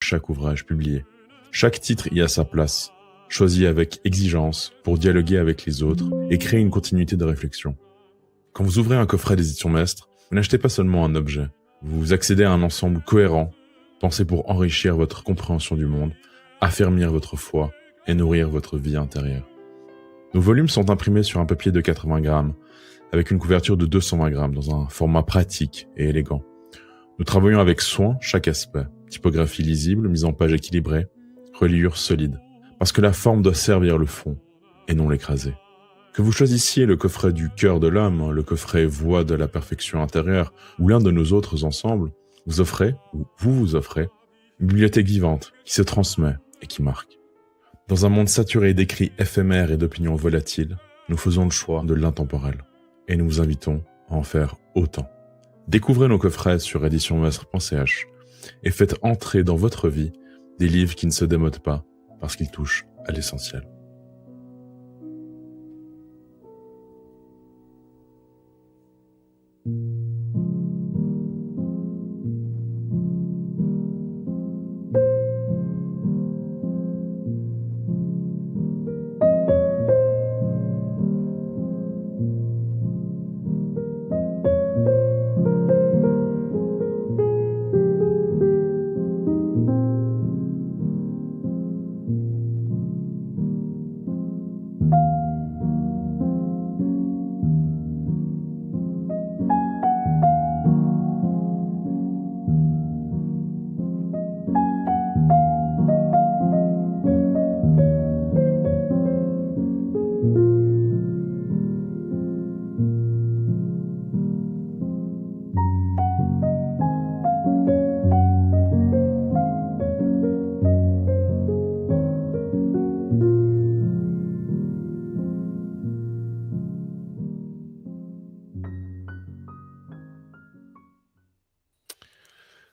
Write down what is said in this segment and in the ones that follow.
chaque ouvrage publié. Chaque titre y a sa place, choisi avec exigence pour dialoguer avec les autres et créer une continuité de réflexion. Quand vous ouvrez un coffret d'édition Mestre, vous n'achetez pas seulement un objet, vous accédez à un ensemble cohérent, pensé pour enrichir votre compréhension du monde, affermir votre foi et nourrir votre vie intérieure. Nos volumes sont imprimés sur un papier de 80 grammes, avec une couverture de 220 grammes dans un format pratique et élégant. Nous travaillons avec soin chaque aspect, typographie lisible, mise en page équilibrée, reliure solide, parce que la forme doit servir le fond et non l'écraser. Que vous choisissiez le coffret du cœur de l'homme, le coffret voix de la perfection intérieure ou l'un de nos autres ensembles, vous offrez, ou vous offrez, une bibliothèque vivante qui se transmet et qui marque. Dans un monde saturé d'écrits éphémères et d'opinions volatiles, nous faisons le choix de l'intemporel et nous vous invitons à en faire autant. Découvrez nos coffrets sur éditionmestre.ch et faites entrer dans votre vie des livres qui ne se démodent pas parce qu'ils touchent à l'essentiel.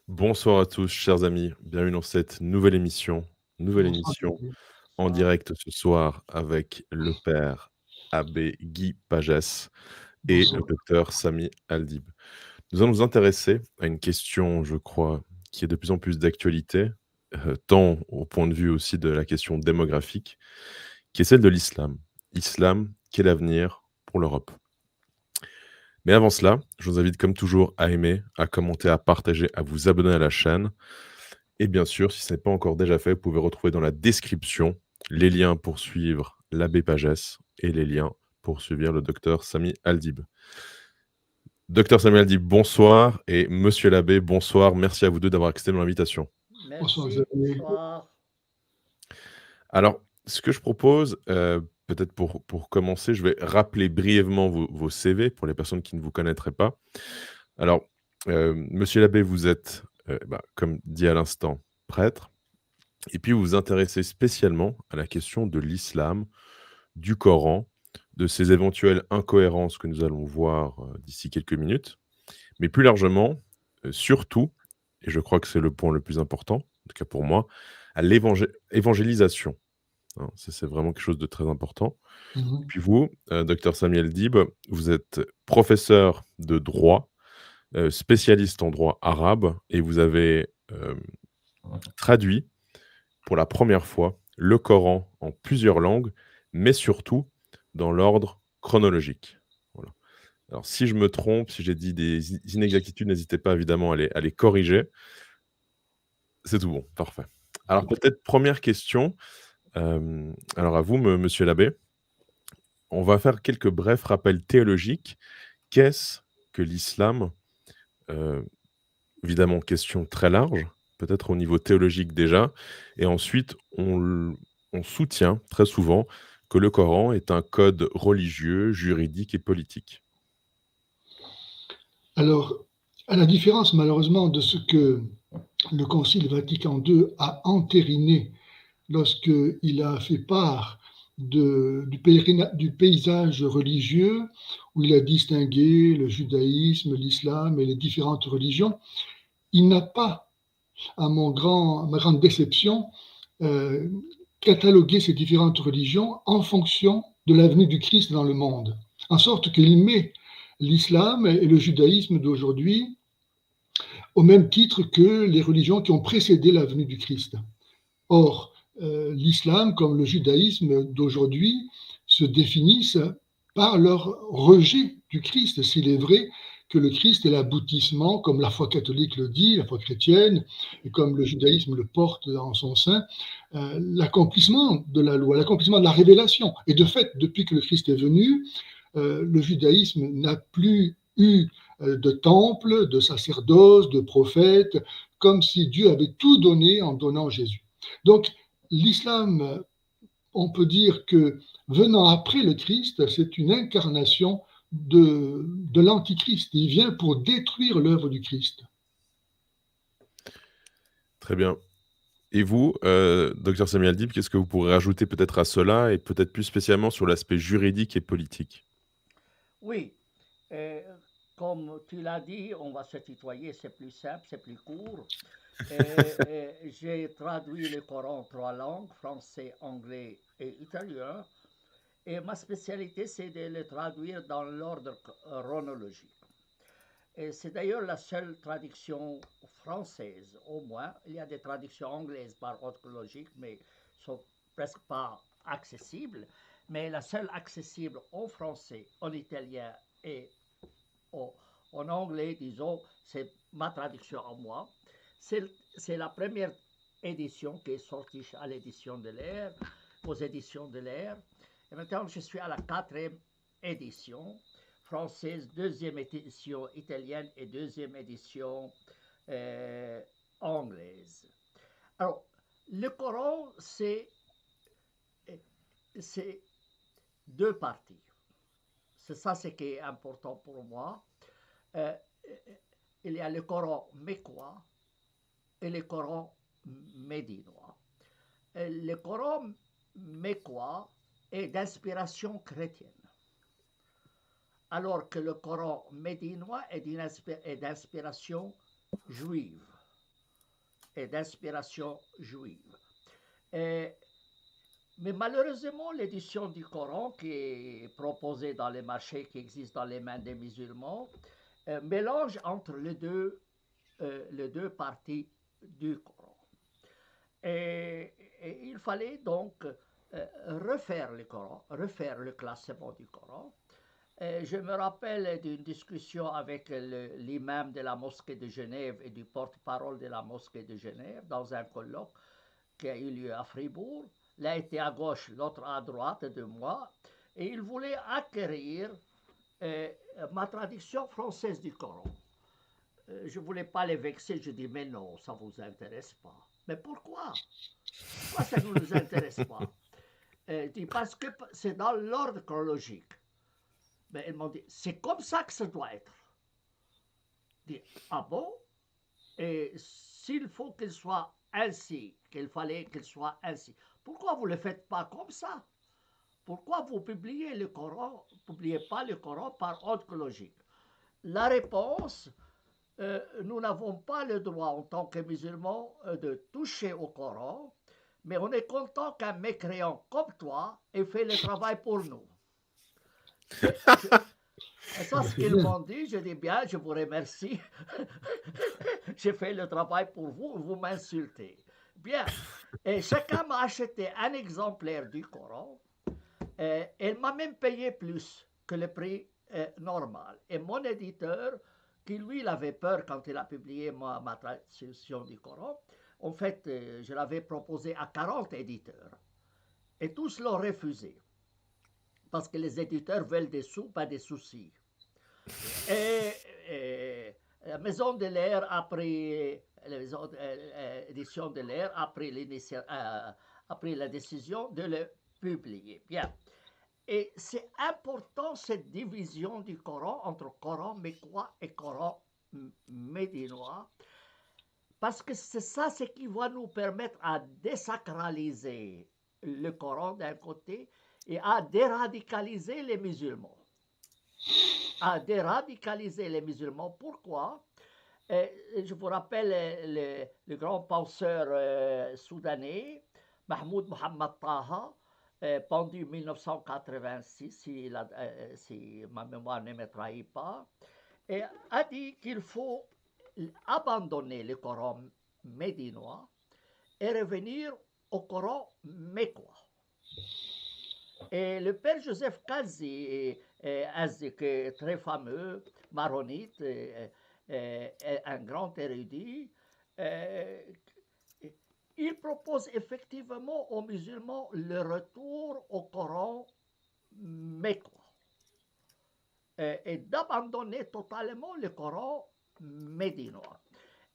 Bonsoir à tous, chers amis. Bienvenue dans cette nouvelle émission en direct ce soir avec le père abbé Guy Pagès et le docteur Sami Aldib. Nous allons nous intéresser à une question, je crois, qui est de plus en plus d'actualité, tant au point de vue aussi de la question démographique, qui est celle de l'islam. Islam, quel avenir pour l'Europe? Mais avant cela, je vous invite comme toujours à aimer, à commenter, à partager, à vous abonner à la chaîne. Et bien sûr, si ce n'est pas encore déjà fait, vous pouvez retrouver dans la description les liens pour suivre l'abbé Pagès et les liens pour suivre le docteur Sami Aldib. Docteur Sami Aldib, bonsoir. Et monsieur l'abbé, bonsoir. Merci à vous deux d'avoir accepté mon invitation. Merci, bonsoir. Alors, ce que je propose, peut-être pour commencer, je vais rappeler brièvement vos CV pour les personnes qui ne vous connaîtraient pas. Alors, monsieur l'abbé, vous êtes, comme dit à l'instant, prêtre, et puis vous vous intéressez spécialement à la question de l'islam, du Coran, de ses éventuelles incohérences que nous allons voir d'ici quelques minutes, mais plus largement, surtout, et je crois que c'est le point le plus important, en tout cas pour moi, à l'évangélisation. Hein, ça, c'est vraiment quelque chose de très important. Et puis vous, docteur Sami Aldib, vous êtes professeur de droit, spécialiste en droit arabe, et vous avez traduit pour la première fois le Coran en plusieurs langues, mais surtout dans l'ordre chronologique. Voilà. Alors si je me trompe, si j'ai dit des inexactitudes, n'hésitez pas évidemment à les corriger. C'est tout bon, parfait. Alors peut-être première question, alors à vous, monsieur l'abbé, on va faire quelques brefs rappels théologiques. Qu'est-ce que l'islam? Évidemment, question très large, peut-être au niveau théologique déjà, et ensuite on soutient très souvent que le Coran est un code religieux, juridique et politique. Alors, à la différence malheureusement de ce que le Concile Vatican II a entériné lorsqu'il a fait part du paysage religieux, où il a distingué le judaïsme, l'islam et les différentes religions, il n'a pas, à ma grande déception, catalogué ces différentes religions en fonction de l'avenue du Christ dans le monde, en sorte qu'il met l'islam et le judaïsme d'aujourd'hui au même titre que les religions qui ont précédé la venue du Christ. Or, l'islam, comme le judaïsme d'aujourd'hui, se définissent par leur rejet du Christ, s'il est vrai que le Christ est l'aboutissement, comme la foi catholique le dit, la foi chrétienne, et comme le judaïsme le porte en son sein, l'accomplissement de la loi, l'accomplissement de la révélation. Et de fait, depuis que le Christ est venu, le judaïsme n'a plus eu de temple, de sacerdoce, de prophètes, comme si Dieu avait tout donné en donnant Jésus. Donc, l'islam, on peut dire que venant après le Christ, c'est une incarnation de l'Antichrist. Il vient pour détruire l'œuvre du Christ. Très bien. Et vous, docteur Samuel Dib, qu'est-ce que vous pourrez rajouter peut-être à cela et peut-être plus spécialement sur l'aspect juridique et politique? Oui, euh, comme tu l'as dit, on va se tutoyer, c'est plus simple, c'est plus court. J'ai traduit le Coran en 3 langues, français, anglais et italien. Et ma spécialité, c'est de le traduire dans l'ordre chronologique. Et c'est d'ailleurs la seule traduction française, au moins. Il y a des traductions anglaises par ordre chronologique, mais sont presque pas accessibles. Mais la seule accessible en français, en italien et en anglais, disons, c'est ma traduction à moi. C'est la première édition qui est sortie à l'édition de l'Air, aux éditions de l'Air. Et maintenant, je suis à la 4e édition française, 2e édition italienne et 2e édition anglaise. Alors, le Coran, c'est 2 parties. C'est ça ce qui est important pour moi. Euh, il y a le Coran mécois et le Coran médinois. Le Coran mécois est d'inspiration chrétienne, alors que le Coran médinois est d'inspiration juive. Et d'inspiration juive. Et, mais malheureusement, l'édition du Coran qui est proposée dans les marchés, qui existe dans les mains des musulmans, mélange entre les deux parties du Coran. Et il fallait donc refaire le Coran, refaire le classement du Coran. Et je me rappelle d'une discussion avec l'imam de la mosquée de Genève et du porte-parole de la mosquée de Genève dans un colloque qui a eu lieu à Fribourg. L'un était à gauche, l'autre à droite de moi, et ils voulaient acquérir ma traduction française du Coran. Je ne voulais pas les vexer, je dis mais non, ça ne vous intéresse pas. Mais pourquoi? Pourquoi ça ne nous intéresse pas? Dit parce que c'est dans l'ordre chronologique. Mais ils m'ont dit, c'est comme ça que ça doit être. Je dis, ah bon? Et s'il faut qu'il soit ainsi, qu'il fallait qu'il soit ainsi, pourquoi vous ne le faites pas comme ça? Pourquoi vous publiez le Coran, publiez pas le Coran par ordre chronologique? La réponse, nous n'avons pas le droit en tant que musulmans de toucher au Coran, mais on est content qu'un mécréant comme toi ait fait le travail pour nous. Et ça, ce qu'ils m'ont dit, je dis bien, je vous remercie. J'ai fait le travail pour vous, vous m'insultez. Bien. Et chacun m'a acheté un exemplaire du Coran. Elle m'a même payé plus que le prix normal. Et mon éditeur, qui lui, il avait peur quand il a publié ma traduction du Coran, en fait, je l'avais proposé à 40 éditeurs. Et tous l'ont refusé. Parce que les éditeurs veulent des sous, pas des soucis. Et la Maison de l'Air a pris, l'édition de l'Air a pris la décision de le publier. Bien. Et c'est important cette division du Coran entre Coran mécois et Coran médinois, parce que c'est ça ce qui va nous permettre à désacraliser le Coran d'un côté et à déradicaliser les musulmans. À déradicaliser les musulmans. Pourquoi? Je vous rappelle le grand penseur soudanais, Mahmoud Mohamed Taha, pendu en 1986, si ma mémoire ne me trahit pas, et a dit qu'il faut abandonner le Coran médinois et revenir au Coran mécois. Et le père Joseph Kazi, qui est très fameux, maronite, un grand érudit, il propose effectivement aux musulmans le retour au Coran mécois et d'abandonner totalement le Coran médinois.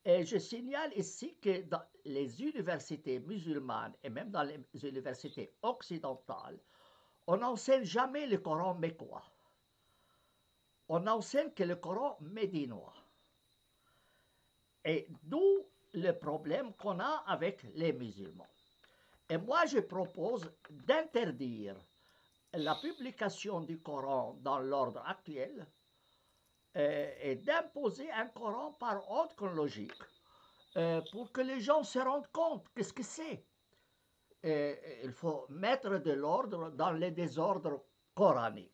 Et je signale ici que dans les universités musulmanes et même dans les universités occidentales, on n'enseigne jamais le Coran mécois. On n'enseigne que le Coran médinois. Et d'où le problème qu'on a avec les musulmans. Et moi, je propose d'interdire la publication du Coran dans l'ordre actuel et d'imposer un Coran par ordre chronologique pour que les gens se rendent compte qu'est-ce que c'est. Il faut mettre de l'ordre dans les désordres coraniques.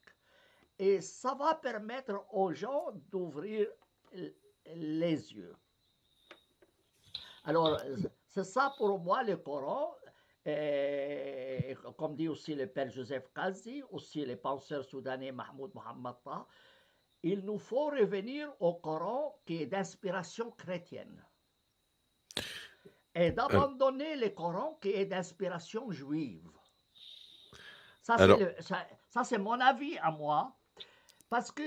Et ça va permettre aux gens d'ouvrir les yeux. Alors, c'est ça pour moi le Coran. Et comme dit aussi le père Joseph Kazi, aussi le penseur soudanais Mahmoud Mohammed Taha, il nous faut revenir au Coran qui est d'inspiration chrétienne et d'abandonner le Coran qui est d'inspiration juive. Ça, c'est mon avis à moi, parce que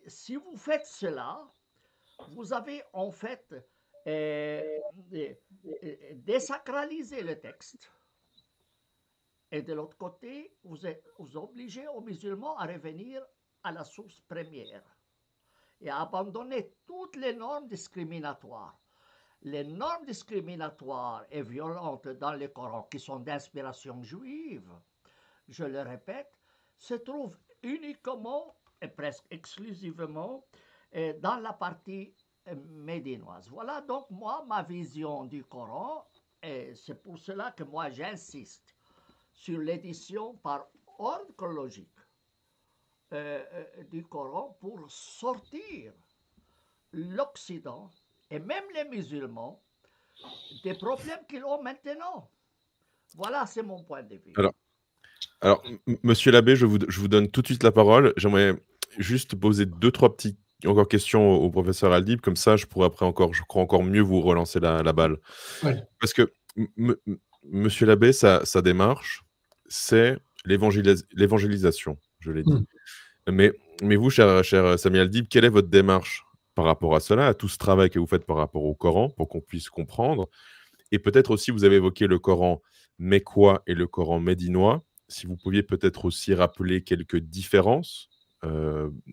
si vous faites cela, vous avez en fait désacralisé le texte. Et de l'autre côté, vous obligez aux musulmans à revenir à la source première et à abandonner toutes les normes discriminatoires. Les normes discriminatoires et violentes dans le Coran qui sont d'inspiration juive, je le répète, se trouvent uniquement et presque exclusivement dans la partie médinoise. Voilà donc moi ma vision du Coran et c'est pour cela que moi j'insiste sur l'édition par ordre chronologique du Coran pour sortir l'Occident et même les musulmans des problèmes qu'ils ont maintenant. Voilà, c'est mon point de vue. Alors, monsieur l'abbé, je vous donne tout de suite la parole. J'aimerais juste poser 2-3 petites encore questions au professeur Aldib, comme ça je pourrais après encore, je crois encore mieux vous relancer la balle. Oui. Parce que monsieur l'abbé, sa démarche, c'est l'évangélisation, je l'ai dit. Mais vous, cher Sami Aldib, quelle est votre démarche par rapport à cela, à tout ce travail que vous faites par rapport au Coran, pour qu'on puisse comprendre? Et peut-être aussi, vous avez évoqué le Coran mécois et le Coran médinois. Si vous pouviez peut-être aussi rappeler quelques différences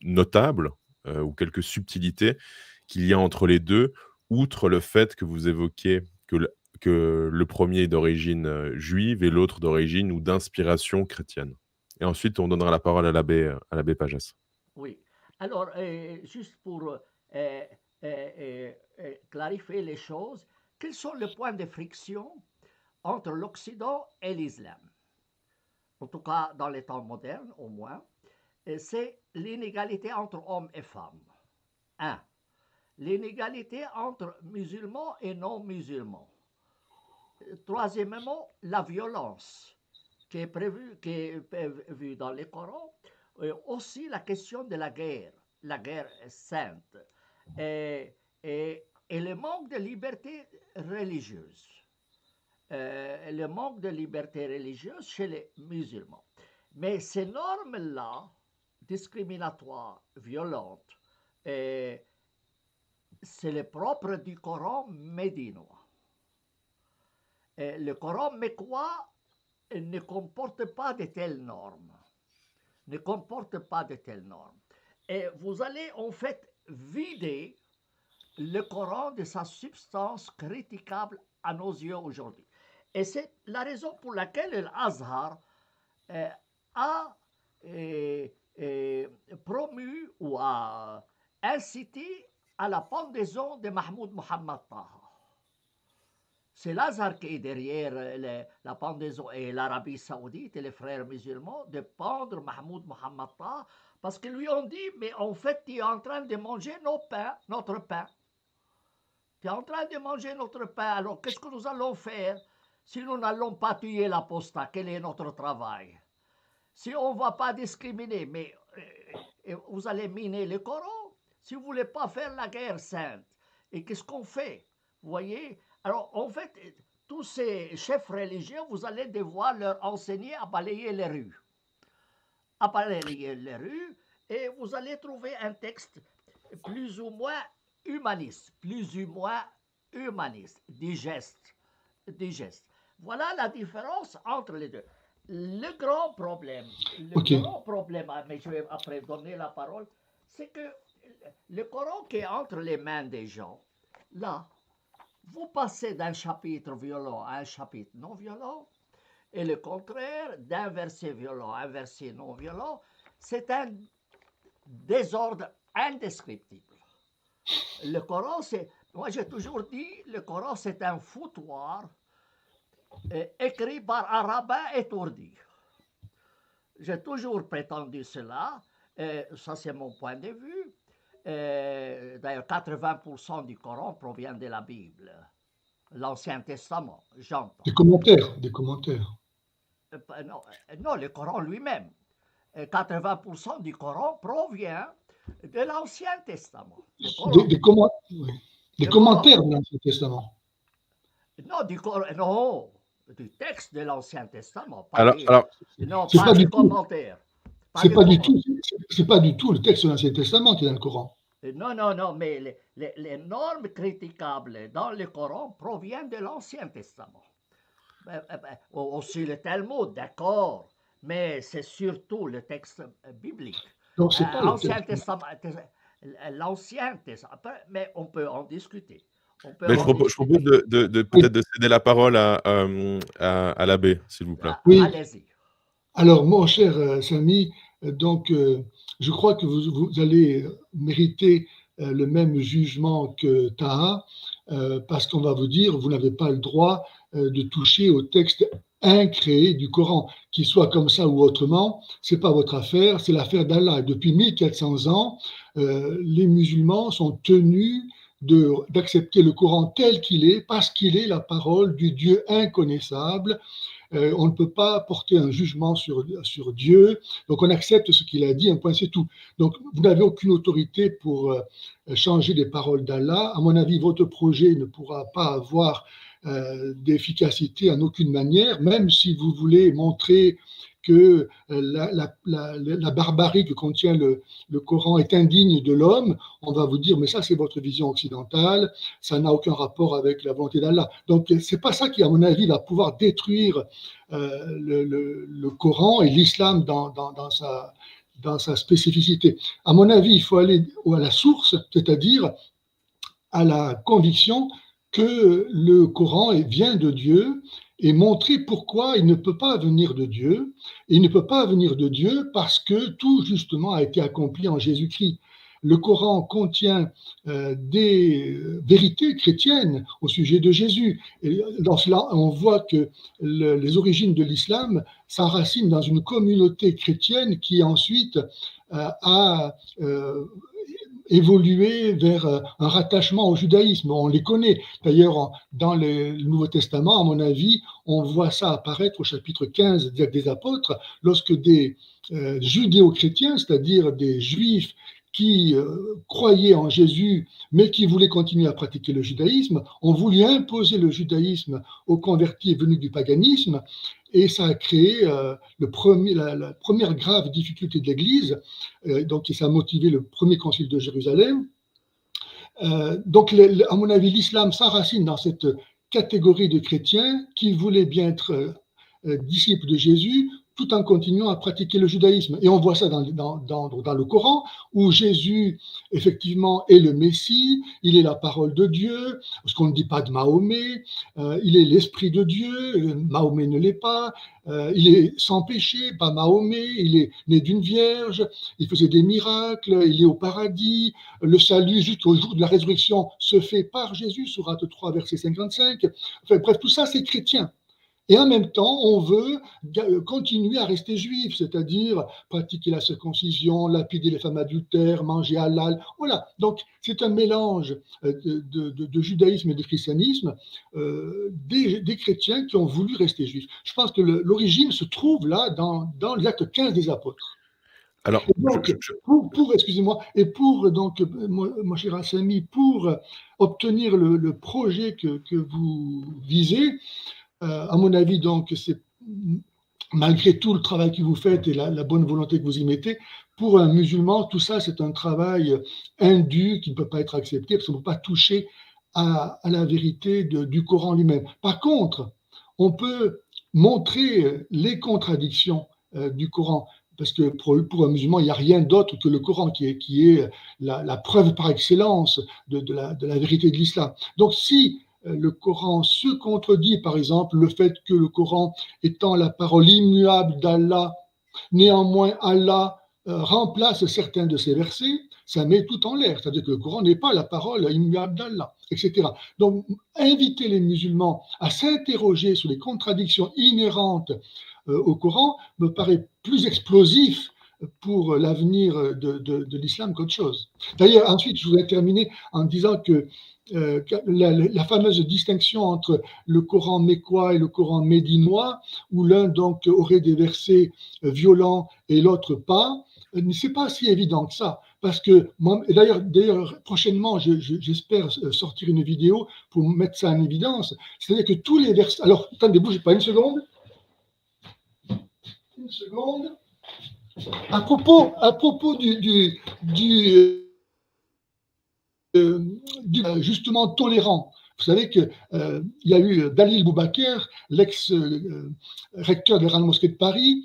notables ou quelques subtilités qu'il y a entre les deux, outre le fait que vous évoquez que le premier est d'origine juive et l'autre d'origine ou d'inspiration chrétienne. Et ensuite, on donnera la parole à l'abbé Pagès. Oui. Alors, juste pour clarifier les choses, quels sont les points de friction entre l'Occident et l'Islam? En tout cas, dans les temps modernes, au moins, c'est l'inégalité entre hommes et femmes. 1. L'inégalité entre musulmans et non-musulmans. Troisièmement, la violence qui est vue dans le Coran. Aussi la question de la guerre sainte. Et le manque de liberté religieuse. Le manque de liberté religieuse chez les musulmans. Mais ces normes-là, discriminatoires, violentes, c'est le propre du Coran médinois. Le Coran mécois ne comporte pas de telles normes. Et vous allez en fait vider le Coran de sa substance critiquable à nos yeux aujourd'hui. Et c'est la raison pour laquelle l'Azhar a promu ou a incité à la pendaison de Mahmoud Mohammed Taha. C'est l'Azhar qui est derrière la pendaison et l'Arabie Saoudite et les frères musulmans de pendre Mahmoud Mohammed Taha parce qu'ils lui ont dit mais en fait tu es en train de manger notre pain. Tu es en train de manger notre pain, alors qu'est-ce que nous allons faire si nous n'allons pas tuer l'apostat? Quel est notre travail? Si on ne va pas discriminer, mais vous allez miner le Coran, si vous ne voulez pas faire la guerre sainte, et qu'est-ce qu'on fait? Vous voyez? Alors, en fait, tous ces chefs religieux, vous allez devoir leur enseigner à balayer les rues. À balayer les rues, et vous allez trouver un texte plus ou moins humaniste, digeste. Voilà la différence entre les deux. Le grand problème, mais je vais après donner la parole, c'est que le Coran qui est entre les mains des gens, là, vous passez d'un chapitre violent à un chapitre non violent, et le contraire, d'un verset violent à un verset non violent, c'est un désordre indescriptible. Le Coran, moi j'ai toujours dit, le Coran c'est un foutoir écrit par un rabbin étourdi. J'ai toujours prétendu cela, ça c'est mon point de vue. D'ailleurs, 80% du Coran provient de la Bible, l'Ancien Testament, j'entends. Des commentaires. Non, le Coran lui-même. 80% du Coran provient de l'Ancien Testament. Des commentaires de l'Ancien Testament. Non, du texte de l'Ancien Testament. Alors, pas du commentaire. C'est pas du tout le texte de l'Ancien Testament qui est dans le Coran. Non, mais les normes critiquables dans le Coran proviennent de l'Ancien Testament. Aussi le Talmud, d'accord, mais c'est surtout le texte biblique. Donc, c'est pas l'Ancien Testament, mais on peut en discuter. Mais je propose de peut-être de céder la parole à l'abbé, s'il vous plaît. Oui. Allez-y. Alors, mon cher Samy, donc, je crois que vous allez mériter le même jugement que Taha, parce qu'on va vous dire, vous n'avez pas le droit de toucher au texte incréé du Coran, qu'il soit comme ça ou autrement, c'est pas votre affaire, c'est l'affaire d'Allah. Depuis 1400 ans, les musulmans sont tenus d'accepter le Coran tel qu'il est, parce qu'il est la parole du Dieu inconnaissable. On ne peut pas porter un jugement sur Dieu, donc on accepte ce qu'il a dit, un point c'est tout. Donc vous n'avez aucune autorité pour changer les paroles d'Allah. À mon avis, votre projet ne pourra pas avoir d'efficacité en aucune manière, même si vous voulez montrer que la barbarie que contient le Coran est indigne de l'homme, on va vous dire, mais ça c'est votre vision occidentale, ça n'a aucun rapport avec la volonté d'Allah. Donc c'est pas ça qui, à mon avis, va pouvoir détruire le Coran et l'islam dans sa spécificité. À mon avis, il faut aller à la source, c'est-à-dire à la conviction que le Coran vient de Dieu et montrer pourquoi il ne peut pas venir de Dieu. Et il ne peut pas venir de Dieu parce que tout justement a été accompli en Jésus-Christ. Le Coran contient des vérités chrétiennes au sujet de Jésus. Et dans cela, on voit que les origines de l'islam s'enracinent dans une communauté chrétienne qui ensuite a évoluer vers un rattachement au judaïsme. On les connaît. D'ailleurs, dans le Nouveau Testament, à mon avis, on voit ça apparaître au chapitre 15 des Apôtres, lorsque des judéo-chrétiens, c'est-à-dire des juifs qui croyaient en Jésus, mais qui voulaient continuer à pratiquer le judaïsme, ont voulu imposer le judaïsme aux convertis venus du paganisme, et ça a créé la première grave difficulté de l'Église, donc ça a motivé le premier concile de Jérusalem. Donc, à mon avis, l'islam s'enracine dans cette catégorie de chrétiens qui voulaient bien être disciples de Jésus, tout en continuant à pratiquer le judaïsme. Et on voit ça dans le Coran, où Jésus, effectivement, est le Messie, il est la parole de Dieu, parce qu'on ne dit pas de Mahomet, il est l'Esprit de Dieu, Mahomet ne l'est pas, il est sans péché, pas Mahomet, il est né d'une vierge, il faisait des miracles, il est au paradis, le salut jusqu'au jour de la résurrection se fait par Jésus, sourate 3, verset 55. Enfin bref, tout ça c'est chrétien. Et en même temps, on veut continuer à rester juif, c'est-à-dire pratiquer la circoncision, lapider les femmes adultères, manger halal. Voilà. Donc, c'est un mélange de judaïsme et de christianisme des chrétiens qui ont voulu rester juifs. Je pense que l'origine se trouve là dans l'acte 15 des apôtres. Alors, Et donc, excusez-moi, et pour donc, mon cher Hassami, pour obtenir le projet que vous visez, à mon avis, donc, c'est malgré tout le travail que vous faites et la bonne volonté que vous y mettez, pour un musulman, tout ça, c'est un travail indu qui ne peut pas être accepté parce qu'on ne peut pas toucher à la vérité du Coran lui-même. Par contre, on peut montrer les contradictions du Coran, parce que pour un musulman, il n'y a rien d'autre que le Coran qui est la preuve par excellence de la vérité de l'islam. Donc, si le Coran se contredit, par exemple, le fait que le Coran étant la parole immuable d'Allah, néanmoins Allah remplace certains de ces versets, ça met tout en l'air. C'est-à-dire que le Coran n'est pas la parole immuable d'Allah, etc. Donc, inviter les musulmans à s'interroger sur les contradictions inhérentes au Coran me paraît plus explosif pour l'avenir de l'islam qu'autre chose. D'ailleurs, ensuite, je voudrais terminer en disant que la fameuse distinction entre le Coran mécois et le Coran médinois, où l'un donc aurait des versets violents et l'autre pas, c'est pas si évident que ça. Parce que, d'ailleurs, prochainement, j'espère sortir une vidéo pour mettre ça en évidence. C'est-à-dire que tous les versets. Alors, attendez, bougez pas une seconde. Une seconde. À propos justement tolérant. Vous savez qu'il y a eu Dalil Boubaker, l'ex-recteur de la Grande Mosquée de Paris,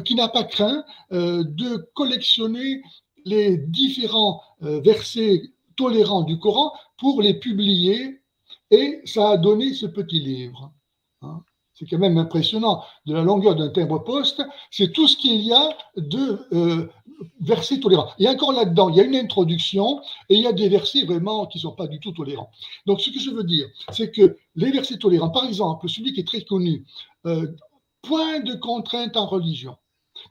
qui n'a pas craint de collectionner les différents versets tolérants du Coran pour les publier, et ça a donné ce petit livre. Hein. C'est quand même impressionnant, de la longueur d'un timbre-poste, c'est tout ce qu'il y a de versets tolérants. Et encore là-dedans, il y a une introduction et il y a des versets vraiment qui ne sont pas du tout tolérants. Donc, ce que je veux dire, c'est que les versets tolérants, par exemple, celui qui est très connu, point de contrainte en religion.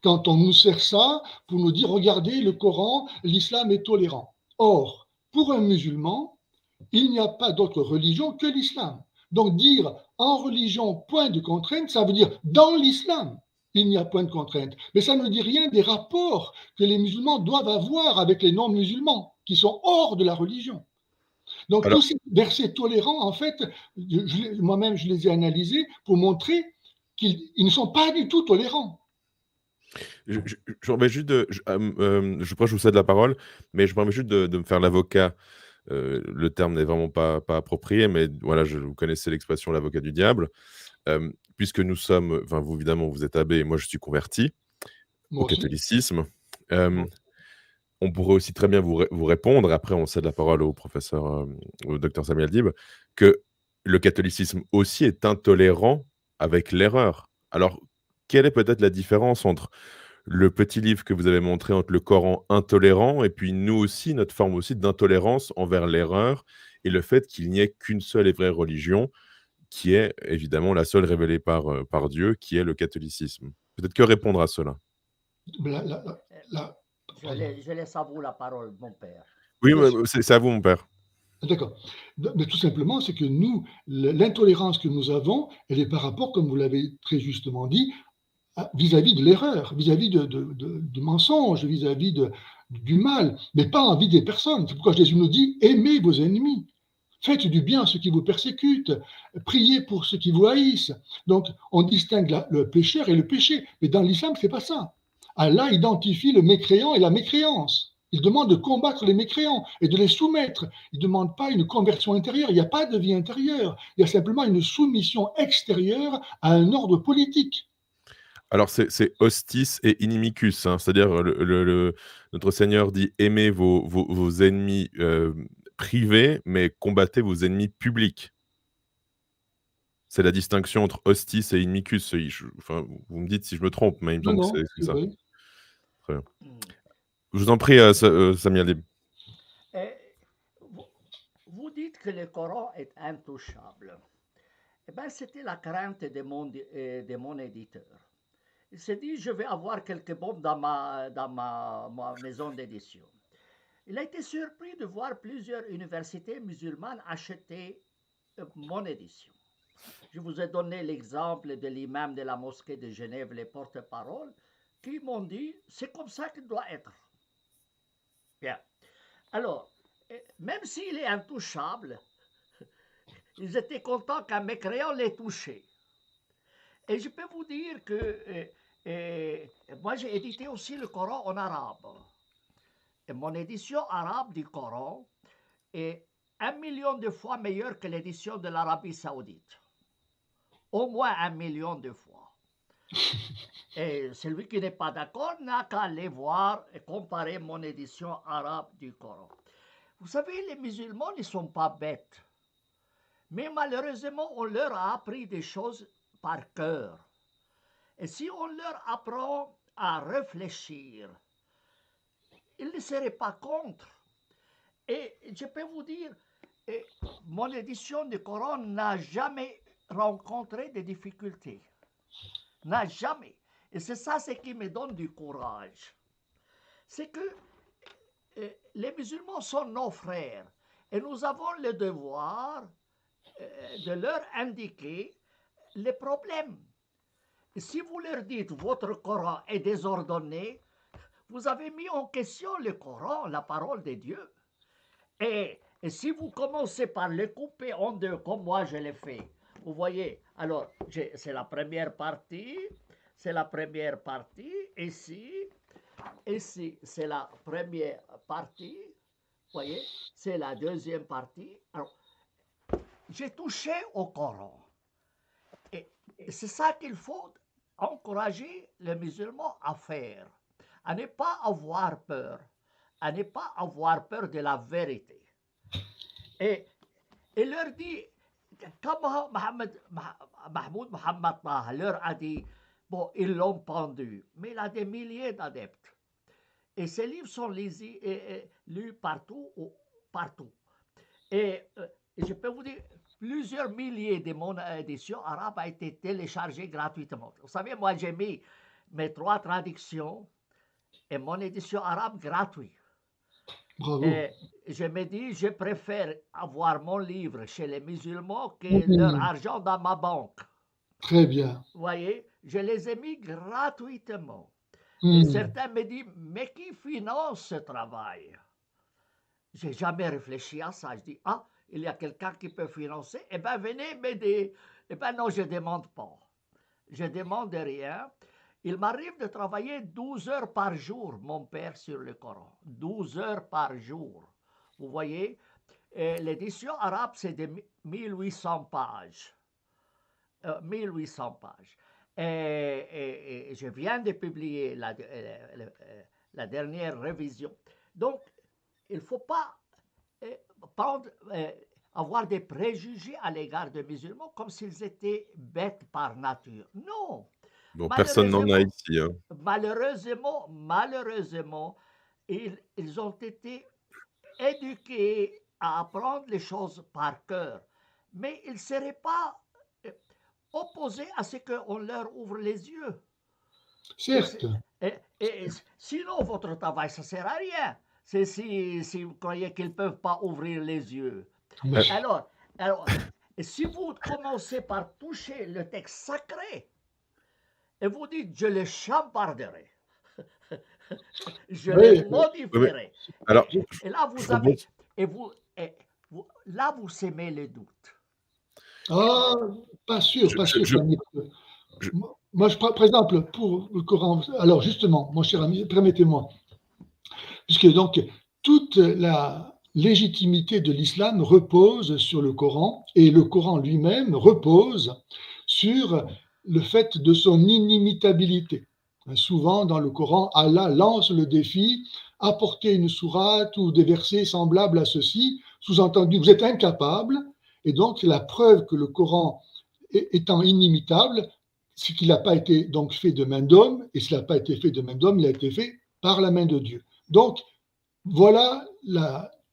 Quand on nous sert ça pour nous dire, regardez, le Coran, l'islam est tolérant. Or, pour un musulman, il n'y a pas d'autre religion que l'islam. Donc dire en religion point de contrainte, ça veut dire dans l'islam, il n'y a point de contrainte. Mais ça ne dit rien des rapports que les musulmans doivent avoir avec les non-musulmans, qui sont hors de la religion. Donc alors, tous ces versets tolérants, en fait, moi-même je les ai analysés pour montrer qu'ils ne sont pas du tout tolérants. je remets juste je crois que je vous cède la parole, mais je me permets juste de me faire l'avocat. Le terme n'est vraiment pas approprié, mais voilà, vous connaissez l'expression l'avocat du diable. Puisque nous sommes, enfin, vous évidemment, vous êtes abbé et moi je suis converti Moi au aussi. catholicisme. On pourrait aussi très bien vous répondre, après on cède la parole au professeur, au docteur Sami Adib, que le catholicisme aussi est intolérant avec l'erreur. Alors, quelle est peut-être la différence entre le petit livre que vous avez montré, entre le Coran intolérant et puis nous aussi, notre forme aussi d'intolérance envers l'erreur et le fait qu'il n'y ait qu'une seule et vraie religion, qui est évidemment la seule révélée par Dieu, qui est le catholicisme? Peut-être que répondre à cela? La- la- la- Je laisse à vous la parole, mon père. Oui, Bien sûr. c'est à vous mon père. D'accord. Mais tout simplement, c'est que nous, l'intolérance que nous avons, elle est par rapport, comme vous l'avez très justement dit, vis-à-vis de l'erreur, vis-à-vis du mensonge, vis-à-vis du mal, mais pas envie des personnes. C'est pourquoi Jésus nous dit, aimez vos ennemis. Faites du bien à ceux qui vous persécutent. Priez pour ceux qui vous haïssent. Donc, on distingue le pécheur et le péché. Mais dans l'islam, c'est pas ça. Allah identifie le mécréant et la mécréance. Il demande de combattre les mécréants et de les soumettre. Il ne demande pas une conversion intérieure. Il n'y a pas de vie intérieure. Il y a simplement une soumission extérieure à un ordre politique. Alors c'est hostis et inimicus, hein, c'est-à-dire notre Seigneur dit: «Aimez vos ennemis, privés, mais combattez vos ennemis publics». C'est la distinction entre hostis et inimicus. Enfin, vous me dites si je me trompe, mais il me Non, semble que non, c'est c'est ça. vrai. Très bien. Hmm. Je vous en prie, Sami Adib. Et vous dites que le Coran est intouchable. Eh ben, c'était la crainte de mon éditeur. Il s'est dit, je vais avoir quelques bombes ma maison d'édition. Il a été surpris de voir plusieurs universités musulmanes acheter mon édition. Je vous ai donné l'exemple de l'imam de la mosquée de Genève, les porte-paroles, qui m'ont dit, c'est comme ça qu'il doit être. Bien. Alors, même s'il est intouchable, ils étaient contents qu'un mécréant l'ait touché. Et je peux vous dire que moi, j'ai édité aussi le Coran en arabe. Et mon édition arabe du Coran est 1 million de fois meilleure que l'édition de l'Arabie Saoudite. Au moins 1 million de fois. Et celui qui n'est pas d'accord n'a qu'à aller voir et comparer mon édition arabe du Coran. Vous savez, les musulmans ne sont pas bêtes. Mais malheureusement, on leur a appris des choses par cœur. Et si on leur apprend à réfléchir, ils ne seraient pas contre. Et je peux vous dire, mon édition du Coran n'a jamais rencontré de difficultés. N'a jamais. Et c'est ça ce qui me donne du courage. C'est que les musulmans sont nos frères. Et nous avons le devoir de leur indiquer les problèmes. Et si vous leur dites votre Coran est désordonné, vous avez mis en question le Coran, la parole de Dieu. Et si vous commencez par le couper en deux, comme moi je l'ai fait, vous voyez, alors c'est la première partie, ici, c'est la première partie, vous voyez, c'est la deuxième partie. Alors, j'ai touché au Coran. Et c'est ça qu'il faut encourager les musulmans à faire, à ne pas avoir peur, de la vérité. Et leur dit, comme Mahmoud Mohammed Taha leur a dit, bon, ils l'ont pendu, mais il a des milliers d'adeptes. Et ces livres sont lus partout. Et je peux vous dire, plusieurs milliers de mon édition arabe a été téléchargée gratuitement. Vous savez, moi, j'ai mis mes 3 traductions et mon édition arabe gratuite. Bravo. Et je me dis, je préfère avoir mon livre chez les musulmans que leur argent dans ma banque. Très bien. Vous voyez, je les ai mis gratuitement. Et certains me disent, mais qui finance ce travail? Je n'ai jamais réfléchi à ça. Je dis, il y a quelqu'un qui peut financer, eh bien, venez m'aider. Eh bien, non, je ne demande pas. Je ne demande rien. Il m'arrive de travailler 12 heures par jour, mon père, sur le Coran. 12 heures par jour. Vous voyez, l'édition arabe, c'est de 1800 pages. 1800 pages. Et je viens de publier la dernière révision. Donc, il ne faut pas avoir des préjugés à l'égard des musulmans comme s'ils étaient bêtes par nature. Non. Bon, personne n'en a ici. Hein. Malheureusement, ils ont été éduqués à apprendre les choses par cœur. Mais ils ne seraient pas opposés à ce qu'on leur ouvre les yeux. Certes. Et sinon, votre travail, ça ne sert à rien. C'est si vous croyez qu'ils ne peuvent pas ouvrir les yeux. Alors, si vous commencez par toucher le texte sacré, et vous dites, je le chambarderai, je le modifierai. Alors, et là, vous avez, là, vous sémez le doute. Ah, pas sûr. Moi, par exemple, pour le Coran, alors justement, mon cher ami, permettez-moi, puisque donc toute la légitimité de l'islam repose sur le Coran, et le Coran lui-même repose sur le fait de son inimitabilité. Souvent, dans le Coran, Allah lance le défi, apportez une sourate ou des versets semblables à ceci, sous-entendu, vous êtes incapable, et donc la preuve que le Coran étant inimitable, c'est qu'il n'a pas été donc fait de main d'homme, et s'il n'a pas été fait de main d'homme, il a été fait par la main de Dieu. Donc, voilà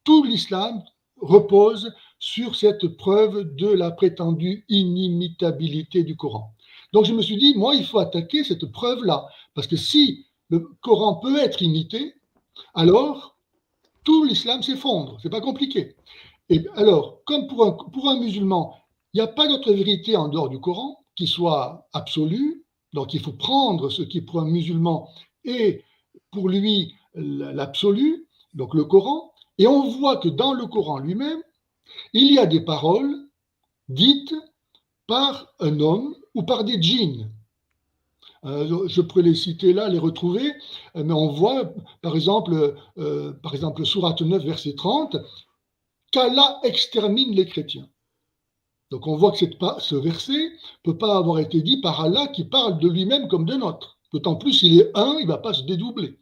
tout l'islam repose sur cette preuve de la prétendue inimitabilité du Coran. Donc je me suis dit, moi, il faut attaquer cette preuve-là, parce que si le Coran peut être imité, alors tout l'islam s'effondre, c'est pas compliqué. Et alors, comme pour un musulman, il n'y a pas d'autre vérité en dehors du Coran qui soit absolue, donc il faut prendre ce qui pour un musulman est pour lui l'absolu, donc le Coran, et on voit que dans le Coran lui-même, il y a des paroles dites par un homme ou par des djinns. Je pourrais les citer là, les retrouver, mais on voit, par exemple, Sourate 9, verset 30, qu'Allah extermine les chrétiens. Donc on voit que ce verset ne peut pas avoir été dit par Allah qui parle de lui-même comme de notre. D'autant plus, il est un, il ne va pas se dédoubler.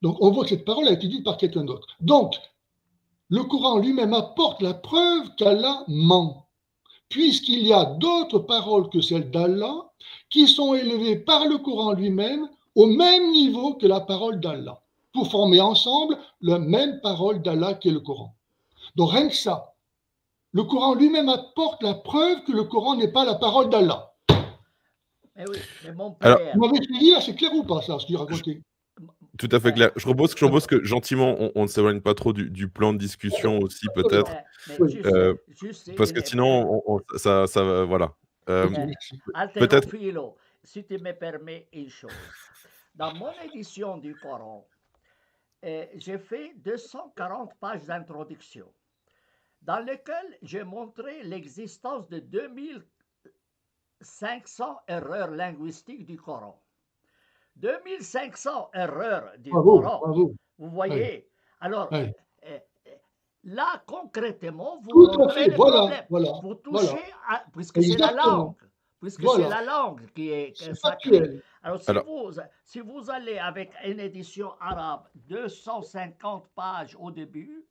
Donc on voit que cette parole a été dite par quelqu'un d'autre. Donc, le Coran lui-même apporte la preuve qu'Allah ment, puisqu'il y a d'autres paroles que celles d'Allah qui sont élevées par le Coran lui-même au même niveau que la parole d'Allah, pour former ensemble la même parole d'Allah qui est le Coran. Donc rien que ça, le Coran lui-même apporte la preuve que le Coran n'est pas la parole d'Allah. Mais oui, mais mon Alors, père, Vous m'avez suivi là, c'est clair ou pas ça, ce que j'ai raconté? tout à fait clair. Je propose que gentiment, on ne s'éloigne pas trop du plan de discussion aussi, peut-être, mais euh, juste, parce que sinon, ça va, voilà. Ok, merci. Peut-être, Alterophilo, si tu me permets une chose. Dans mon édition du Coran, j'ai fait 240 pages d'introduction, dans lesquelles j'ai montré l'existence de 2500 erreurs linguistiques du Coran. 2500 erreurs du Coran. Bravo. Vous voyez? Alors, Ouais. là, concrètement, vous Tout à montrez fait, le voilà, problème. voilà, Vous voilà. touchez, puisque c'est la Exactement. langue, puisque Voilà. c'est la langue qui est C'est sacrée. factuel. Alors, si vous allez avec une édition arabe, 250 pages au début,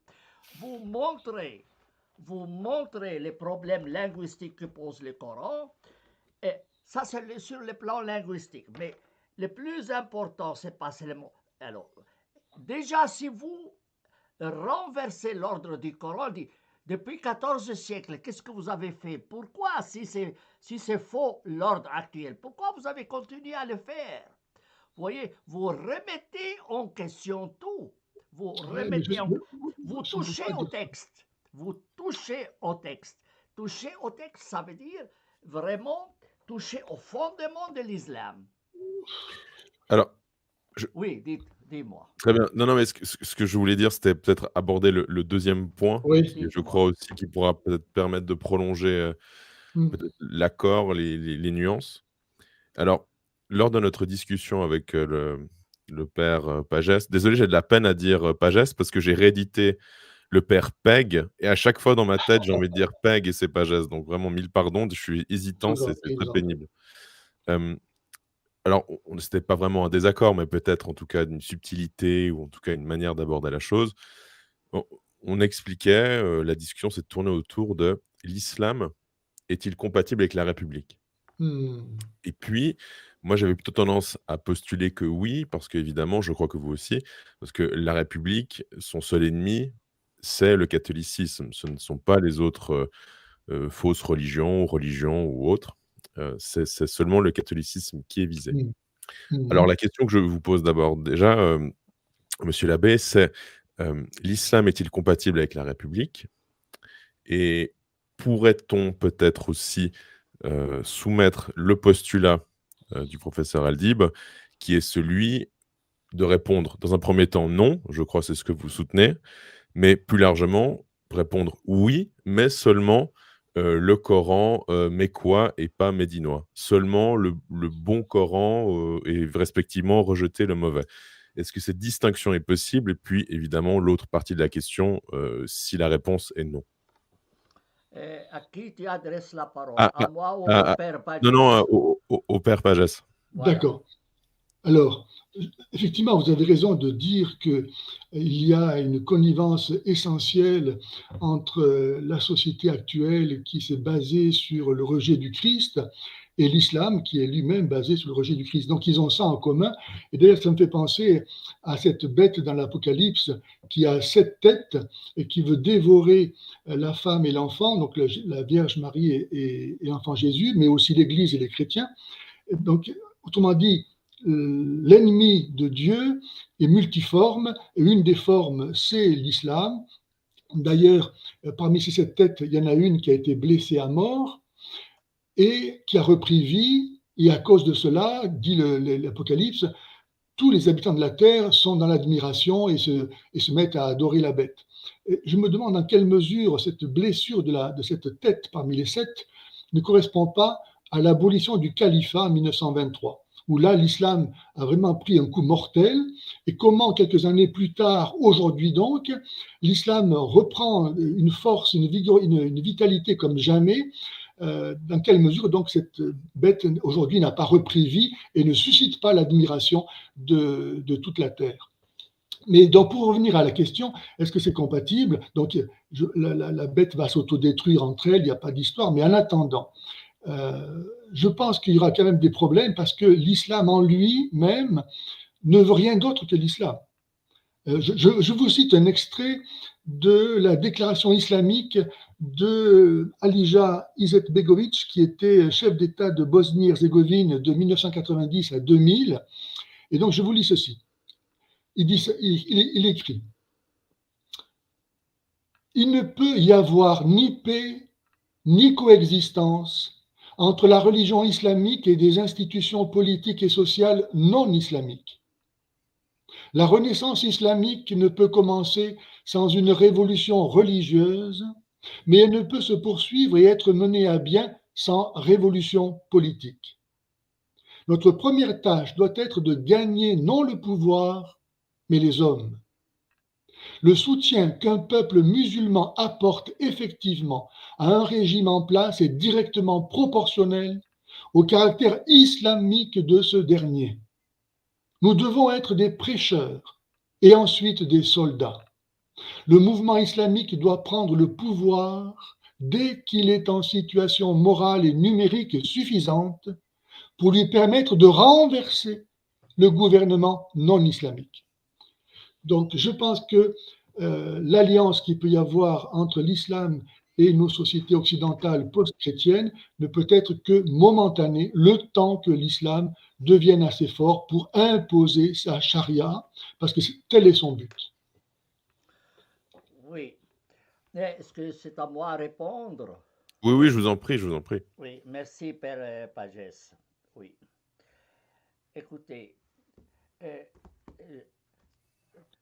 vous montrez les problèmes linguistiques que pose le Coran. Et ça, c'est sur le plan linguistique. Mais le plus important, c'est pas seulement. Alors, déjà, si vous renversez l'ordre du Coran, dit depuis 14 siècles, qu'est-ce que vous avez fait? Pourquoi, si c'est faux l'ordre actuel, pourquoi vous avez continué à le faire? Vous voyez, vous remettez en question tout. Vous remettez vous touchez au texte. Vous touchez au texte. Toucher au texte, ça veut dire vraiment toucher au fondement de l'islam. alors, Oui, dis-moi. très bien. Non, mais ce que je voulais dire, c'était peut-être aborder le deuxième point, Oui. qui je crois aussi qui pourra peut-être permettre de prolonger peut-être l'accord, les nuances. Alors, lors de notre discussion avec le père Pagès, désolé, j'ai de la peine à dire Pagès parce que j'ai réédité le père Peg et à chaque fois dans ma tête, j'ai envie de dire Peg et c'est Pagès. Donc vraiment, mille pardons, je suis hésitant, c'est très pénible. Alors, c'était pas vraiment un désaccord, mais peut-être en tout cas une subtilité ou en tout cas une manière d'aborder la chose. On expliquait, la discussion s'est tournée autour de l'islam est-il compatible avec la République? Et puis, moi, j'avais plutôt tendance à postuler que oui, parce qu'évidemment, je crois que vous aussi, parce que la République, son seul ennemi, c'est le catholicisme. Ce ne sont pas les autres fausses religions ou autres. C'est seulement le catholicisme qui est visé. Alors, la question que je vous pose d'abord déjà, monsieur l'abbé, c'est l'islam est-il compatible avec la République? Et pourrait-on peut-être aussi soumettre le postulat du professeur Aldib, qui est celui de répondre dans un premier temps non, je crois que c'est ce que vous soutenez, mais plus largement répondre oui, mais seulement le Coran mécois et pas médinois. Seulement le bon Coran et respectivement rejeter le mauvais. Est-ce que cette distinction est possible? Et puis évidemment l'autre partie de la question, si la réponse est non. À qui tu adresses la parole? Ah, À moi ou au père Pagès? non, au père Pagès. Voilà. D'accord. Alors, effectivement, vous avez raison de dire qu'il y a une connivence essentielle entre la société actuelle qui s'est basée sur le rejet du Christ et l'islam qui est lui-même basé sur le rejet du Christ. Donc ils ont ça en commun. Et d'ailleurs, ça me fait penser à cette bête dans l'Apocalypse qui a 7 têtes et qui veut dévorer la femme et l'enfant, donc la Vierge Marie et l'enfant Jésus, mais aussi l'Église et les chrétiens. Donc, autrement dit, l'ennemi de Dieu est multiforme, et une des formes, c'est l'islam. D'ailleurs, parmi ces 7 têtes, il y en a une qui a été blessée à mort et qui a repris vie, et à cause de cela, dit l'Apocalypse, tous les habitants de la terre sont dans l'admiration et se mettent à adorer la bête. Et je me demande dans quelle mesure cette blessure de cette tête parmi les 7 ne correspond pas à l'abolition du califat en 1923, où là, l'islam a vraiment pris un coup mortel, et comment, quelques années plus tard, aujourd'hui donc, l'islam reprend une force, une vitalité comme jamais. Dans quelle mesure donc cette bête aujourd'hui n'a pas repris vie et ne suscite pas l'admiration de toute la terre. Mais donc pour revenir à la question, est-ce que c'est compatible? Donc la bête va s'autodétruire entre elles, il n'y a pas d'histoire, mais en attendant, je pense qu'il y aura quand même des problèmes parce que l'islam en lui-même ne veut rien d'autre que l'islam. Je vous cite un extrait de la déclaration islamique de Alija Izetbegovic, qui était chef d'État de Bosnie-Herzégovine de 1990 à 2000. Et donc, je vous lis ceci. Il écrit « Il ne peut y avoir ni paix, ni coexistence entre la religion islamique et des institutions politiques et sociales non islamiques. La renaissance islamique ne peut commencer sans une révolution religieuse, mais elle ne peut se poursuivre et être menée à bien sans révolution politique. Notre première tâche doit être de gagner non le pouvoir, mais les hommes. Le soutien qu'un peuple musulman apporte effectivement à un régime en place est directement proportionnel au caractère islamique de ce dernier. Nous devons être des prêcheurs et ensuite des soldats. Le mouvement islamique doit prendre le pouvoir dès qu'il est en situation morale et numérique suffisante pour lui permettre de renverser le gouvernement non islamique. Donc je pense que l'alliance qu'il peut y avoir entre l'islam et nos sociétés occidentales post-chrétiennes ne peut être que momentanée, le temps que l'islam devienne assez fort pour imposer sa charia, parce que tel est son but. Oui. Est-ce que c'est à moi à répondre? Oui, oui, je vous en prie, je vous en prie. Oui, merci, Père Pagès. Oui. Écoutez, euh, euh,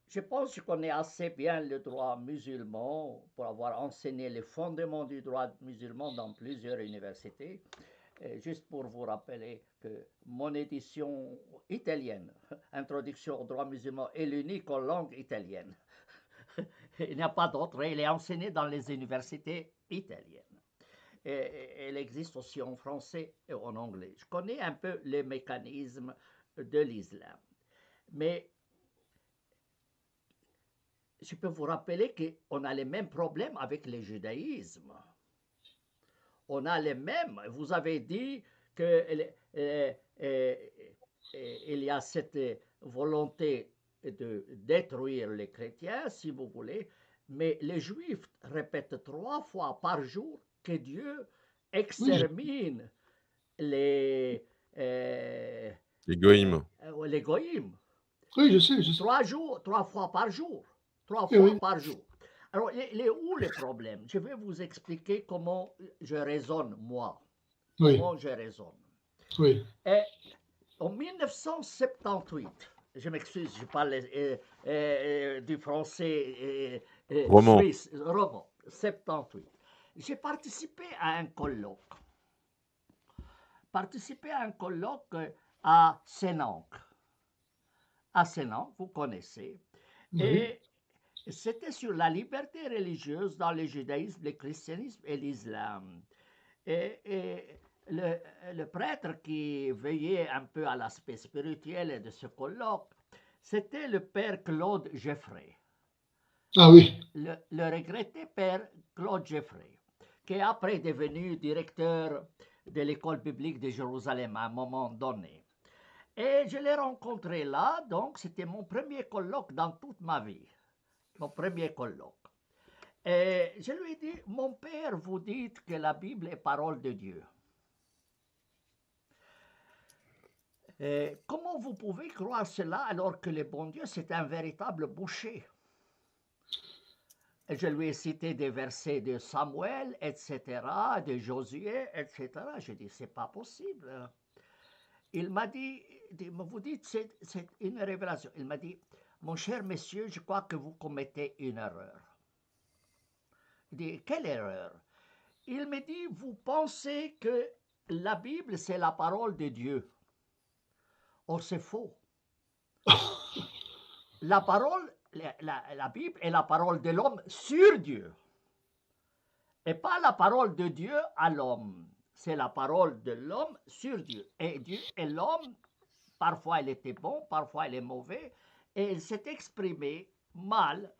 je pense que je connais assez bien le droit musulman pour avoir enseigné les fondements du droit musulman dans plusieurs universités. Juste pour vous rappeler que mon édition italienne, Introduction au droit musulman, est l'unique en langue italienne. Il n'y a pas d'autre, elle est enseignée dans les universités italiennes. Et elle existe aussi en français et en anglais. Je connais un peu les mécanismes de l'islam. Mais je peux vous rappeler qu'on a les mêmes problèmes avec le judaïsme. On a les mêmes. Vous avez dit qu'il y a cette volonté de détruire les chrétiens, si vous voulez, mais les juifs répètent 3 fois par jour que Dieu extermine les goïms. Les goïms. Oui, je sais. 3 fois par jour. 3 fois par jour. Alors, il est où le problème? Je vais vous expliquer comment je raisonne, moi. Comment je raisonne. Oui. Et en 1978, je m'excuse, je parle du français Roman. suisse, roman, 78. J'ai participé à un colloque. À Sénanque. À Sénanque, vous connaissez. Oui. Et c'était sur la liberté religieuse dans le judaïsme, le christianisme et l'islam. Et le prêtre qui veillait un peu à l'aspect spirituel de ce colloque, c'était le père Claude Geoffrey. Ah oui. Le regretté père Claude Geoffrey, qui est après devenu directeur de l'école biblique de Jérusalem à un moment donné. Et je l'ai rencontré là, donc c'était mon premier colloque dans toute ma vie. Mon premier colloque. Et je lui ai dit, mon père, vous dites que la Bible est parole de Dieu. Et comment vous pouvez croire cela alors que le bon Dieu, c'est un véritable boucher? Et je lui ai cité des versets de Samuel, etc., de Josué, etc. Je dis, c'est pas possible. Il m'a dit, vous dites, c'est une révélation. Il m'a dit, mon cher monsieur, je crois que vous commettez une erreur. Il dit, quelle erreur? Il me dit, vous pensez que la Bible, c'est la parole de Dieu. Or, c'est faux. La parole, la Bible est la parole de l'homme sur Dieu. Et pas la parole de Dieu à l'homme. C'est la parole de l'homme sur Dieu. Et Dieu et l'homme, parfois il était bon, parfois il est mauvais, et il s'est exprimé mal,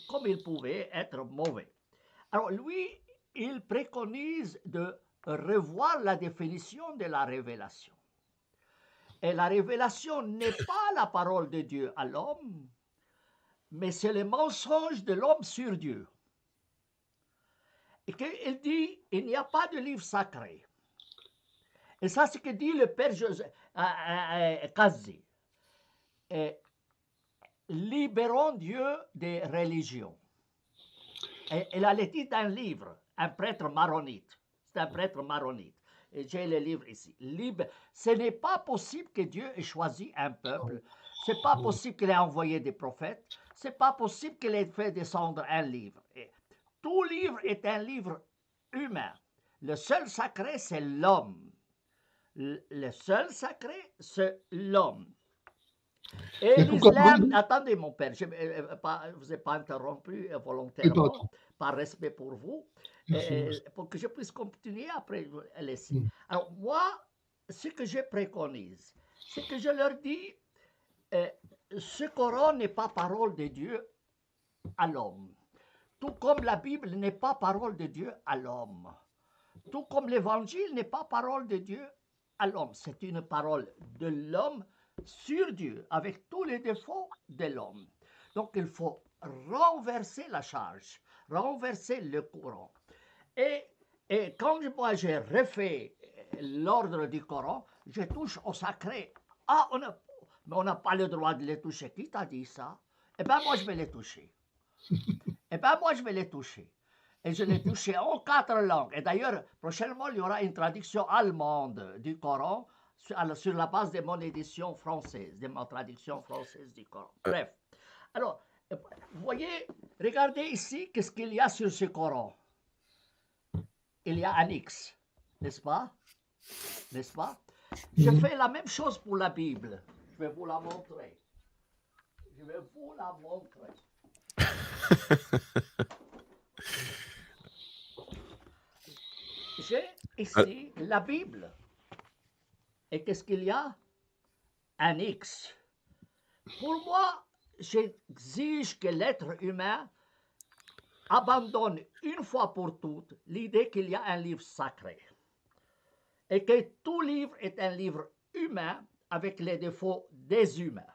comme il pouvait être mauvais. Alors lui, il préconise de revoir la définition de la révélation. Et la révélation n'est pas la parole de Dieu à l'homme, mais c'est le mensonge de l'homme sur Dieu. Et qu'il dit, il n'y a pas de livre sacré. Et ça, c'est ce que dit le père Kazi. Libérons Dieu des religions. Et il a le titre d'un livre, un prêtre maronite. C'est un prêtre maronite. Et j'ai le livre ici. Ce n'est pas possible que Dieu ait choisi un peuple. Ce n'est pas possible qu'il ait envoyé des prophètes. Ce n'est pas possible qu'il ait fait descendre un livre. Et tout livre est un livre humain. Le seul sacré, c'est l'homme. Le seul sacré, c'est l'homme. Et l'islam, attendez mon père, je ne vous ai pas interrompu volontairement, par respect pour vous, pour que je puisse continuer après laisser. Alors moi, ce que je préconise, c'est que je leur dis, ce Coran n'est pas parole de Dieu à l'homme, tout comme la Bible n'est pas parole de Dieu à l'homme, tout comme l'Évangile n'est pas parole de Dieu à l'homme, c'est une parole de l'homme sur Dieu, avec tous les défauts de l'homme. Donc il faut renverser la charge, renverser le courant. Et quand moi j'ai refait l'ordre du Coran, je touche au sacré. Ah, mais on n'a pas le droit de les toucher. Qui t'a dit ça? Eh bien, moi, je vais les toucher. Eh bien, moi, je vais les toucher. Et je les touche en 4 langues. Et d'ailleurs, prochainement, il y aura une traduction allemande du Coran sur la base de mon édition française, de ma traduction française du Coran. Bref. Alors, vous voyez, regardez ici, qu'est-ce qu'il y a sur ce Coran. Il y a un X, n'est-ce pas? N'est-ce pas? Je fais la même chose pour la Bible. Je vais vous la montrer. Je vais vous la montrer. J'ai ici la Bible. Et qu'est-ce qu'il y a? Un X. Pour moi, j'exige que l'être humain abandonne une fois pour toutes l'idée qu'il y a un livre sacré. Et que tout livre est un livre humain avec les défauts des humains.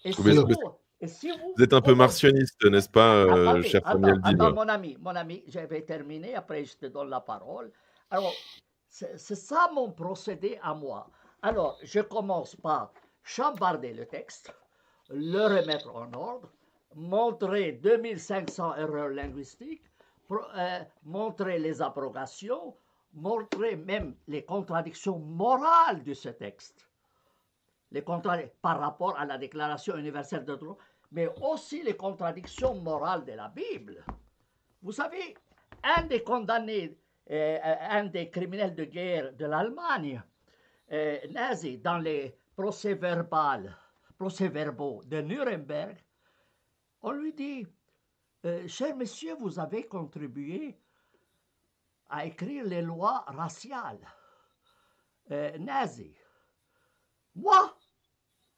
Et si vous êtes un peu martionniste, n'est-ce pas, cher Samuel Dib? Mon ami, je vais terminer, après je te donne la parole. Alors, c'est ça mon procédé à moi. Alors, je commence par chambarder le texte, le remettre en ordre, montrer 2500 erreurs linguistiques, montrer les abrogations, montrer même les contradictions morales de ce texte, par rapport à la Déclaration universelle des droits, mais aussi les contradictions morales de la Bible. Vous savez, un des condamnés, un des criminels de guerre de l'Allemagne, nazi, dans les procès-verbaux de Nuremberg, on lui dit, cher monsieur, vous avez contribué à écrire les lois raciales nazies. Moi?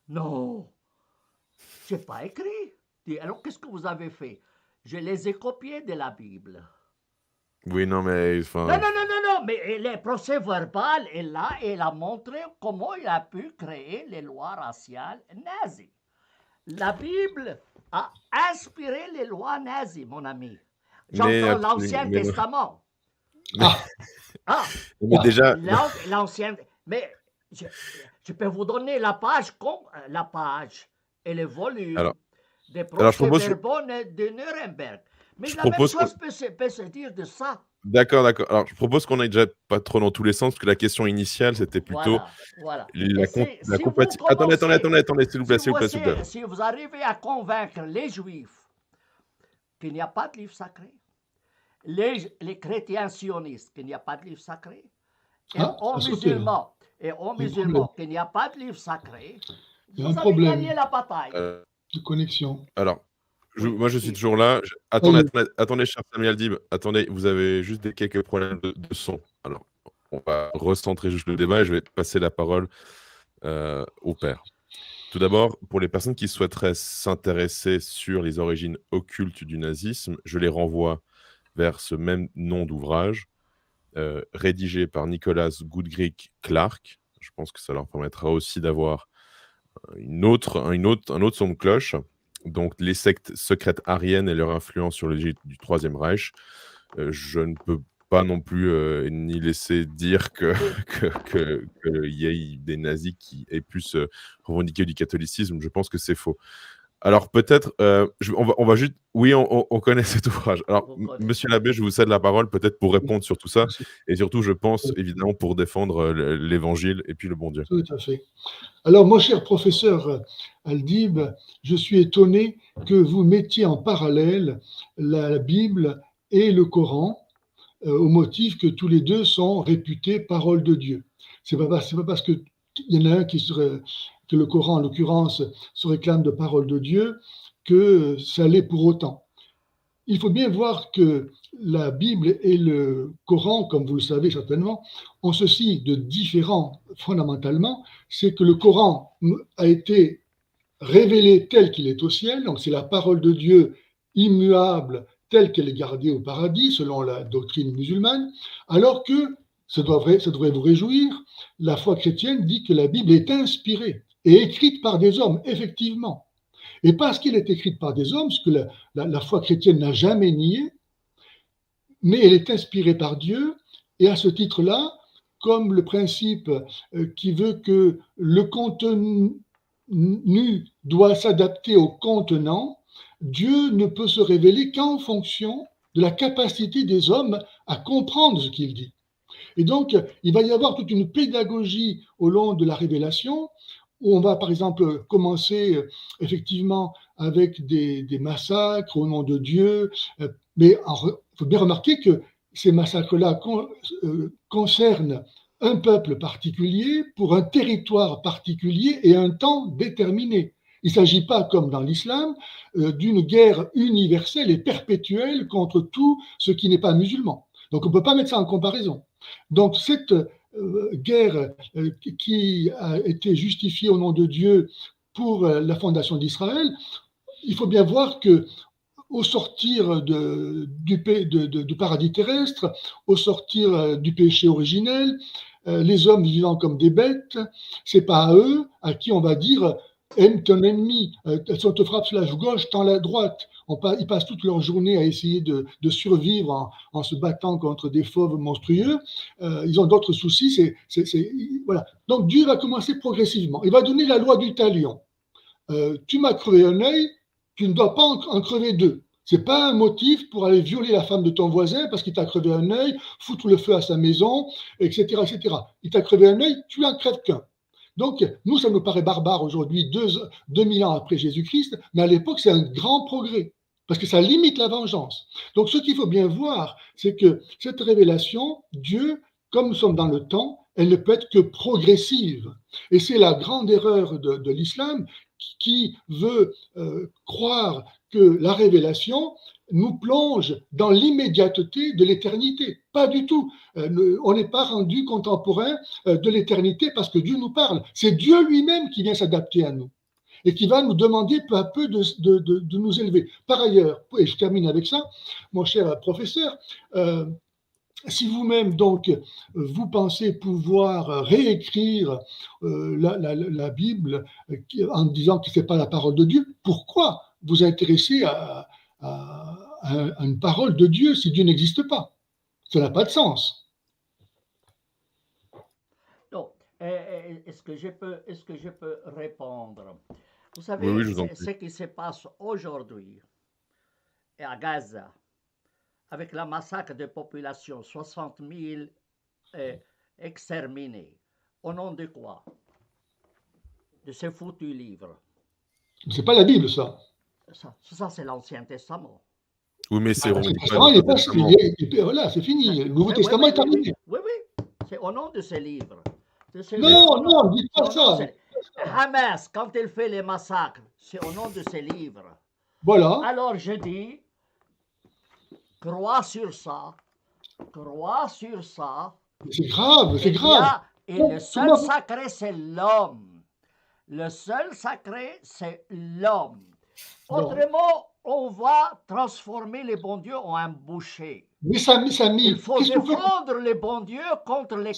Non, je n'ai pas écrit. Alors, qu'est-ce que vous avez fait? Je les ai copiés de la Bible. Oui, non, mais Non, enfin, non, non, non, non, mais les procès verbal est là et il a montré comment il a pu créer les lois raciales nazies. La Bible a inspiré les lois nazies, mon ami. J'entends l'Ancien mais non, Testament. mais, Ah, Ah, mais ah, déjà, l'ancien. Mais je, je peux vous donner la page, la page et le volume alors, des alors je procès propose, verbaux de Nuremberg. Mais je la même propose qu'on, chose peut se dire de ça. d'accord, d'accord. Alors, je propose qu'on aille déjà pas trop dans tous les sens, parce que la question initiale, c'était plutôt Voilà, voilà. Et la si vous compatibilité. Attendez, attendez, commencez, attendez, attendez, s'il vous plaît, s'il vous plaît, s'il vous plaît. si vous arrivez à convaincre les Juifs qu'il n'y a pas de livre sacré, les chrétiens sionistes qu'il n'y a pas de livre sacré, ah, ça a sauté là. et aux Il y a un problème. musulmans qu'il n'y a pas de livre sacré, Il y a un vous avez problème gagné la bataille. Euh, de connexion. alors, Oui, moi, je suis dites. toujours là. Ça y Attendez, est. attendez, attendez, cher Samuel Dib. Attendez, vous avez juste quelques problèmes de son. Alors, on va recentrer juste le débat et je vais passer la parole au père. Tout d'abord, pour les personnes qui souhaiteraient s'intéresser sur les origines occultes du nazisme, je les renvoie vers ce même nom d'ouvrage, rédigé par Nicholas Goodrick Clark. Je pense que ça leur permettra aussi d'avoir un autre son de cloche. Donc, les sectes secrètes ariennes et leur influence sur l'Égypte du Troisième Reich. Je ne peux pas non plus ni laisser dire qu'il y ait des nazis qui aient pu se revendiquer du catholicisme. Je pense que c'est faux. Alors peut-être, on va juste, oui, on connaît cet ouvrage. Alors, Vous connaissez. monsieur l'abbé, je vous cède la parole peut-être pour répondre sur tout ça, Merci. et surtout, je pense évidemment pour défendre l'Évangile et puis le bon Dieu. Tout à fait. Alors, mon cher professeur Aldib, je suis étonné que vous mettiez en parallèle la Bible et le Coran au motif que tous les deux sont réputés paroles de Dieu. C'est pas parce que il y en a un que le Coran, en l'occurrence, se réclame de parole de Dieu que ça l'est pour autant. Il faut bien voir que la Bible et le Coran, comme vous le savez certainement, ont ceci de différent fondamentalement, c'est que le Coran a été révélé tel qu'il est au ciel, donc c'est la parole de Dieu immuable telle qu'elle est gardée au paradis selon la doctrine musulmane, alors que, ça devrait vous réjouir, la foi chrétienne dit que la Bible est inspirée et écrite par des hommes, effectivement. Et parce qu'elle est écrite par des hommes, ce que la foi chrétienne n'a jamais nié, mais elle est inspirée par Dieu, et à ce titre-là, comme le principe qui veut que le contenu doit s'adapter au contenant, Dieu ne peut se révéler qu'en fonction de la capacité des hommes à comprendre ce qu'il dit. Et donc, il va y avoir toute une pédagogie au long de la révélation, où on va par exemple commencer effectivement avec des massacres au nom de Dieu, mais il faut bien remarquer que ces massacres-là concernent un peuple particulier pour un territoire particulier et un temps déterminé. Il ne s'agit pas, comme dans l'islam, d'une guerre universelle et perpétuelle contre tout ce qui n'est pas musulman. Donc on ne peut pas mettre ça en comparaison. Donc cette guerre qui a été justifiée au nom de Dieu pour la fondation d'Israël, il faut bien voir que au sortir du paradis terrestre, au sortir du péché originel, les hommes vivant comme des bêtes, c'est pas à eux à qui on va dire aime ton ennemi, si on te frappe sur la gauche, tends la droite. Ils passent toute leur journée à essayer de survivre en se battant contre des fauves monstrueux. Ils ont d'autres soucis. Voilà. Donc Dieu va commencer progressivement. Il va donner la loi du talion. Tu m'as crevé un œil, tu ne dois pas en crever deux. Ce n'est pas un motif pour aller violer la femme de ton voisin parce qu'il t'a crevé un œil, foutre le feu à sa maison, etc. etc. Il t'a crevé un œil, tu n'en crèves qu'un. Donc, nous, ça nous paraît barbare aujourd'hui, 2000 ans après Jésus-Christ, mais à l'époque, c'est un grand progrès, parce que ça limite la vengeance. Donc, ce qu'il faut bien voir, c'est que cette révélation, Dieu, comme nous sommes dans le temps, elle ne peut être que progressive. Et c'est la grande erreur de l'islam qui veut croire que la révélation nous plonge dans l'immédiateté de l'éternité. Pas du tout. On n'est pas rendu contemporain de l'éternité parce que Dieu nous parle. C'est Dieu lui-même qui vient s'adapter à nous et qui va nous demander peu à peu de nous élever. Par ailleurs, et je termine avec ça, mon cher professeur, Si vous-même, donc, vous pensez pouvoir réécrire la Bible en disant que ce n'est pas la parole de Dieu, pourquoi vous intéresser à une parole de Dieu si Dieu n'existe pas? Ça n'a pas de sens. Donc, est-ce que je peux répondre? Vous Oui, savez, oui, je vous en ce prie. qui se passe aujourd'hui à Gaza, avec la massacre de population, 60 000 exterminés, au nom de quoi? De ce foutu livre. C'est pas la Bible, ça. Ça c'est l'Ancien Testament. Oui, mais c'est L'Ancien remis pas Testament, dans il le est pas, Testament. voilà, c'est fini. Le Nouveau Oui, Testament est terminé. oui, c'est au nom de ce livre. Non, non, dites pas ça. Hamas, quand il fait les massacres, c'est au nom de ce livre. Voilà. Alors je dis, crois sur ça. C'est grave, c'est grave. Et le seul sacré, c'est l'homme. Le seul sacré, c'est l'homme. Autrement, on va transformer les bons dieux en un boucher. Mais Samy, il faut défendre les bons dieux contre les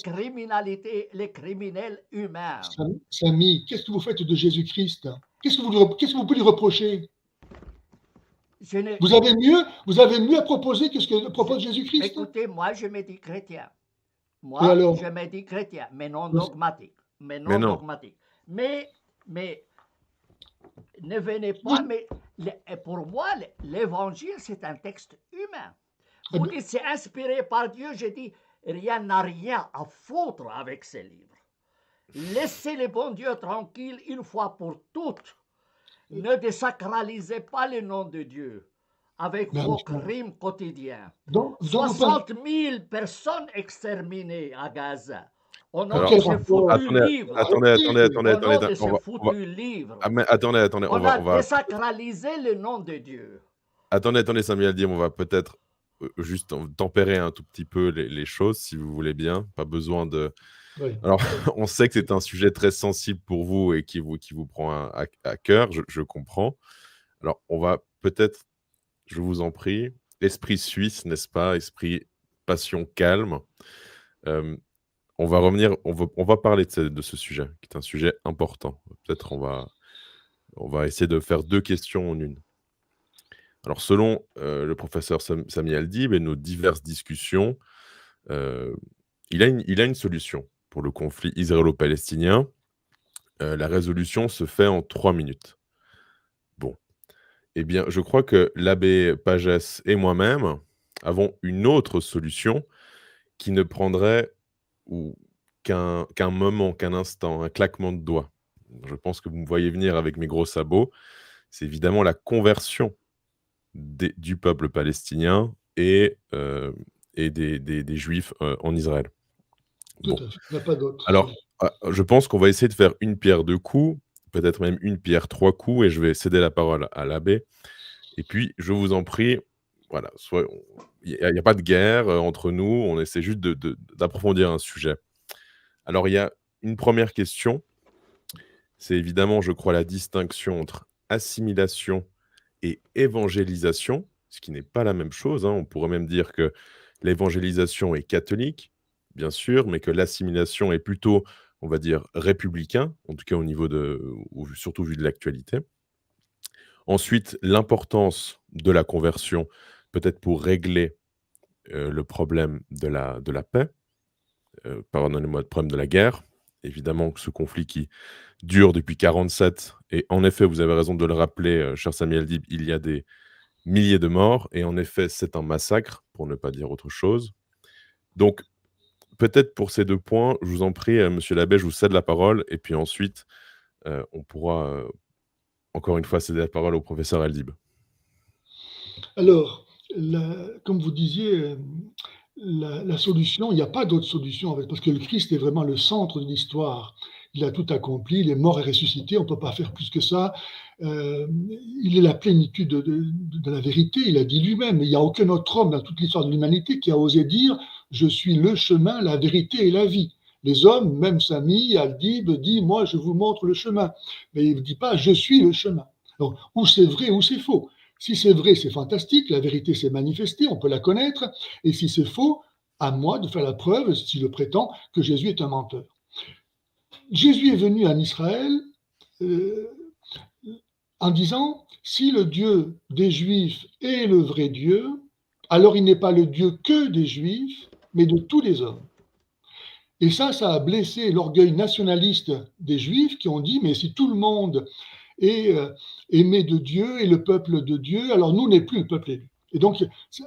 criminels humains. Samy, qu'est-ce que vous faites de Jésus-Christ? Qu'est-ce que vous pouvez lui reprocher? Vous avez mieux à proposer que ce que propose Jésus-Christ? Écoutez, moi je me dis chrétien. Je me dis chrétien, mais non dogmatique. Mais ne venez pas, mais pour moi, l'évangile, c'est un texte humain. Vous dites, c'est inspiré par Dieu, je dis, rien n'a rien à foutre avec ces livres. Laissez les bons dieux tranquilles une fois pour toutes. Ne désacralisez pas le nom de Dieu avec vos crimes quotidiens. 60 000 personnes exterminées à Gaza. Au nom de ce foutu livre. Attendez. On a désacralisé le nom de Dieu. Attendez, Samuel Dim, on va peut-être juste tempérer un tout petit peu les choses, si vous voulez bien. Pas besoin de... Oui. Alors, on sait que c'est un sujet très sensible pour vous et qui vous prend à cœur, je comprends. Alors, on va peut-être, je vous en prie, esprit suisse, n'est-ce pas? Esprit passion calme. On va revenir, on va parler de ce sujet, qui est un sujet important. Peut-être on va essayer de faire 2 questions en une. Alors, selon le professeur Samy Aldib et nos diverses discussions, il a une solution pour le conflit israélo-palestinien. La résolution se fait en 3 minutes. Bon. Eh bien, je crois que l'abbé Pagès et moi-même avons une autre solution qui ne prendrait qu'un moment, qu'un instant, un claquement de doigts. Je pense que vous me voyez venir avec mes gros sabots. C'est évidemment la conversion du peuple palestinien et des Juifs en Israël. Bon. Il n'y a pas d'autre. Alors, je pense qu'on va essayer de faire une pierre 2 coups, peut-être même une pierre 3 coups, et je vais céder la parole à l'abbé. Et puis, je vous en prie, voilà, il n'y a pas de guerre entre nous, on essaie juste d'approfondir un sujet. Alors, il y a une première question, c'est évidemment, je crois, la distinction entre assimilation et évangélisation, ce qui n'est pas la même chose. On pourrait même dire que l'évangélisation est catholique, bien sûr, mais que l'assimilation est plutôt, on va dire, républicain, en tout cas au niveau surtout vu de l'actualité. Ensuite, l'importance de la conversion, peut-être pour régler le problème de la paix, pardonnez-moi, le problème de la guerre. Évidemment, ce conflit qui dure depuis 1947, et en effet, vous avez raison de le rappeler, cher Samy Aldib, il y a des milliers de morts, et en effet, c'est un massacre, pour ne pas dire autre chose. Donc, peut-être pour ces 2 points, je vous en prie, monsieur l'abbé, je vous cède la parole, et puis ensuite, on pourra, encore une fois, céder la parole au professeur Aldib. Alors, comme vous disiez, la solution, il n'y a pas d'autre solution, parce que le Christ est vraiment le centre de l'histoire. Il a tout accompli, il est mort et ressuscité, on ne peut pas faire plus que ça. Il est la plénitude de la vérité, il a dit lui-même. Il n'y a aucun autre homme dans toute l'histoire de l'humanité qui a osé dire « Je suis le chemin, la vérité et la vie ». Les hommes, même Samy Aldib, dit « Moi, je vous montre le chemin ». Mais il ne dit pas « Je suis le chemin ». Donc, ou c'est vrai ou c'est faux. Si c'est vrai, c'est fantastique, la vérité s'est manifestée, on peut la connaître, et si c'est faux, à moi de faire la preuve, s'il le prétend, que Jésus est un menteur. Jésus est venu en Israël euh, en disant, si le Dieu des Juifs est le vrai Dieu, alors il n'est pas le Dieu que des Juifs, mais de tous les hommes. Et ça a blessé l'orgueil nationaliste des Juifs qui ont dit, mais si tout le monde est aimé de Dieu et le peuple de Dieu, alors nous n'est plus le peuple élu. Et donc,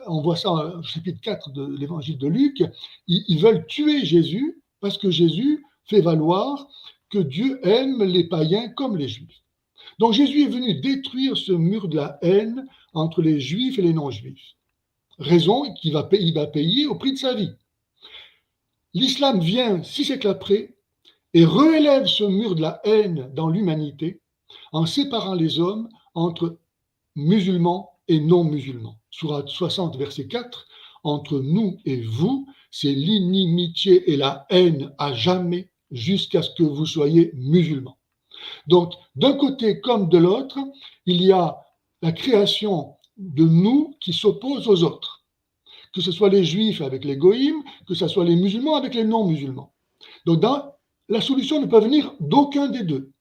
on voit ça au chapitre 4 de l'évangile de Luc, ils veulent tuer Jésus parce que Jésus fait valoir que Dieu aime les païens comme les Juifs. Donc Jésus est venu détruire ce mur de la haine entre les Juifs et les non-Juifs. Raison qu'il va payer au prix de sa vie. L'islam vient 6 siècles après et relève ce mur de la haine dans l'humanité en séparant les hommes entre musulmans et non-musulmans. Sourate 60, verset 4, entre nous et vous, c'est l'inimitié et la haine à jamais jusqu'à ce que vous soyez musulmans. Donc, d'un côté comme de l'autre, il y a la création de nous qui s'oppose aux autres. Que ce soit les juifs avec les goïms, que ce soit les musulmans avec les non-musulmans. Donc, la solution ne peut venir d'aucun des deux.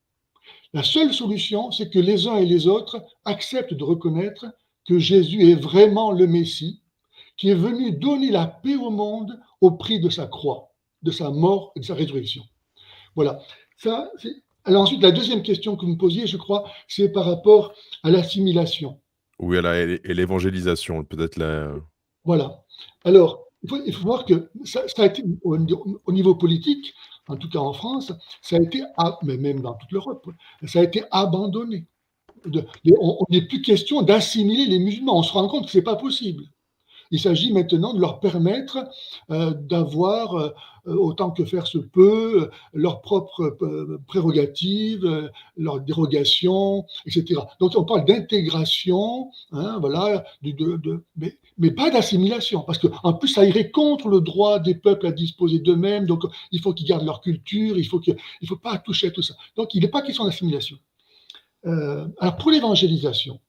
La seule solution, c'est que les uns et les autres acceptent de reconnaître que Jésus est vraiment le Messie, qui est venu donner la paix au monde au prix de sa croix, de sa mort et de sa résurrection. Voilà. Alors ensuite, la deuxième question que vous me posiez, je crois, c'est par rapport à l'assimilation. Oui, et l'évangélisation, peut-être la... Voilà. Alors, il faut voir que ça a été, au niveau politique, en tout cas en France, ça a été, mais même dans toute l'Europe, ça a été abandonné. On n'est plus question d'assimiler les musulmans. On se rend compte que ce n'est pas possible. Il s'agit maintenant de leur permettre d'avoir, autant que faire se peut, leurs propres prérogatives, leurs dérogations, etc. Donc on parle d'intégration, hein, voilà, mais pas d'assimilation, parce qu'en plus ça irait contre le droit des peuples à disposer d'eux-mêmes, donc il faut qu'ils gardent leur culture, il faut pas toucher à tout ça. Donc il n'est pas question d'assimilation. Alors pour l'évangélisation,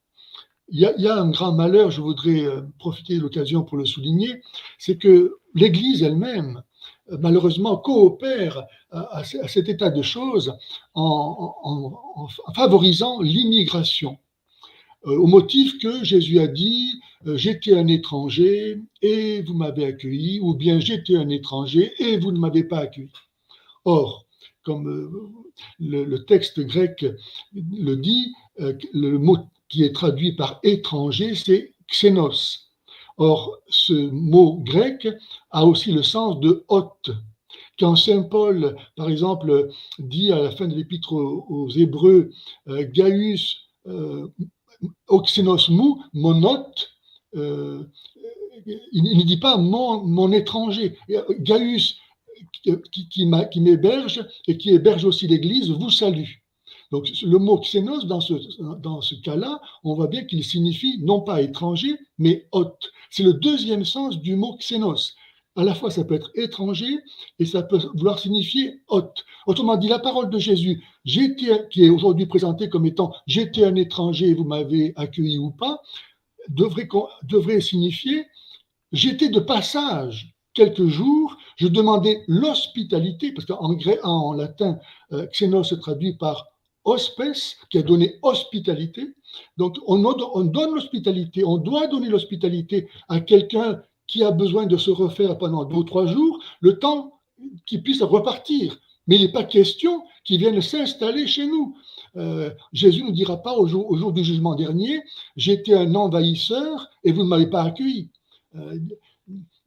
il y a un grand malheur, je voudrais profiter de l'occasion pour le souligner, c'est que l'Église elle-même, malheureusement, coopère à cet état de choses en favorisant l'immigration, au motif que Jésus a dit j'étais un étranger et vous m'avez accueilli, ou bien j'étais un étranger et vous ne m'avez pas accueilli. Or, comme le texte grec le dit, le mot qui est traduit par étranger, c'est xénos. Or, ce mot grec a aussi le sens de hôte. Quand saint Paul, par exemple, dit à la fin de l'épître aux Hébreux, Gaius oxénos mou, mon hôte, il ne dit pas mon étranger. Gaius, qui m'héberge et qui héberge aussi l'Église, vous salue. Donc le mot xénos, dans ce cas-là, on voit bien qu'il signifie non pas étranger, mais hôte. C'est le deuxième sens du mot xénos. À la fois, ça peut être étranger et ça peut vouloir signifier hôte. Autrement dit, la parole de Jésus, qui est aujourd'hui présentée comme étant « j'étais un étranger et vous m'avez accueilli ou pas », devrait signifier « j'étais de passage quelques jours, je demandais l'hospitalité », parce en latin, xénos se traduit par hospes, qui a donné hospitalité. Donc, on donne l'hospitalité, on doit donner l'hospitalité à quelqu'un qui a besoin de se refaire pendant 2 ou 3 jours, le temps qu'il puisse repartir. Mais il n'est pas question qu'il vienne s'installer chez nous. Jésus ne dira pas au jour du jugement dernier, j'étais un envahisseur et vous ne m'avez pas accueilli.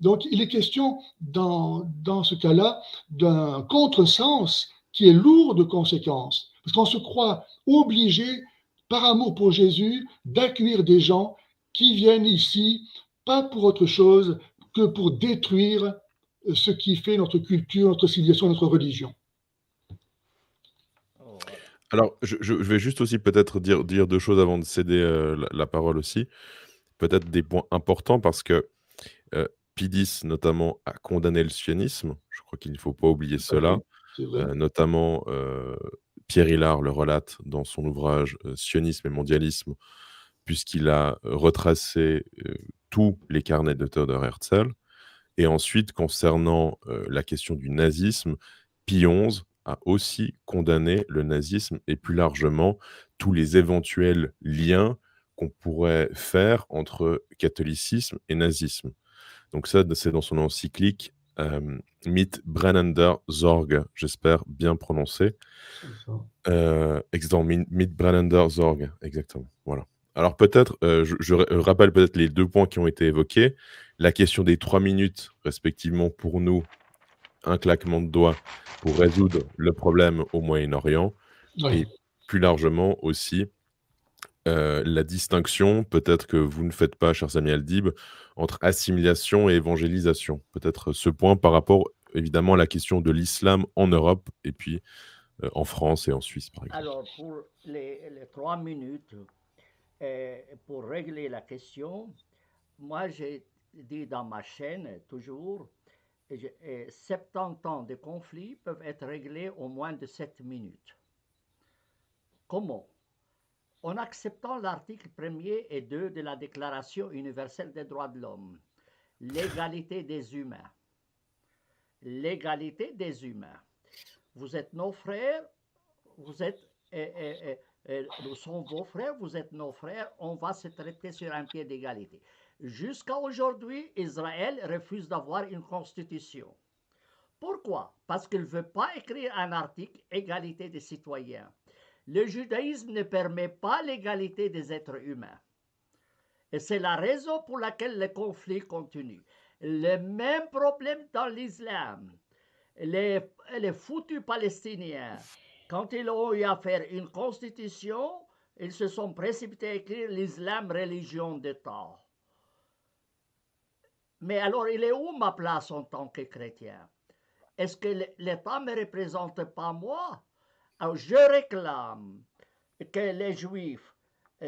Donc, il est question, dans ce cas-là, d'un contresens qui est lourd de conséquences. Parce qu'on se croit obligé, par amour pour Jésus, d'accueillir des gens qui viennent ici, pas pour autre chose que pour détruire ce qui fait notre culture, notre civilisation, notre religion. Alors, je vais juste aussi peut-être dire 2 choses avant de céder la parole aussi. Peut-être des points importants parce que Pidis, notamment, a condamné le sionisme. Je crois qu'il ne faut pas oublier cela. Notamment, Pierre Hillard le relate dans son ouvrage Sionisme et mondialisme, puisqu'il a retracé tous les carnets de Theodor Herzl. Et ensuite, concernant la question du nazisme, Pie XI a aussi condamné le nazisme et plus largement tous les éventuels liens qu'on pourrait faire entre catholicisme et nazisme. Donc ça, c'est dans son encyclique Mit brennender Sorge, j'espère bien prononcer. C'est ça. Exactement, Mit brennender Sorge, exactement. Voilà. Alors peut-être, je rappelle peut-être les 2 points qui ont été évoqués. La question des 3 minutes, respectivement, pour nous, un claquement de doigts pour résoudre le problème au Moyen-Orient Oui. et plus largement aussi, la distinction, peut-être que vous ne faites pas, cher Sami Aldib, entre assimilation et évangélisation. Peut-être ce point par rapport, évidemment, à la question de l'islam en Europe et puis en France et en Suisse, par exemple. Alors, pour les 3 minutes, pour régler la question, moi j'ai dit dans ma chaîne toujours, 70 ans de conflits peuvent être réglés en moins de 7 minutes. Comment? En acceptant l'article 1er et 2 de la Déclaration universelle des droits de l'homme, l'égalité des humains. L'égalité des humains. Vous êtes nos frères, vous êtes, nous sommes vos frères, vous êtes nos frères, on va se traiter sur un pied d'égalité. Jusqu'à aujourd'hui, Israël refuse d'avoir une constitution. Pourquoi? Parce qu'il ne veut pas écrire un article égalité des citoyens. Le judaïsme ne permet pas l'égalité des êtres humains. Et c'est la raison pour laquelle le conflit continue. Le même problème dans l'islam. Les foutus Palestiniens, quand ils ont eu à faire une constitution, ils se sont précipités à écrire l'islam religion d'État. Mais alors, il est où ma place en tant que chrétien? Est-ce que l'État ne me représente pas moi? Alors, je réclame que les Juifs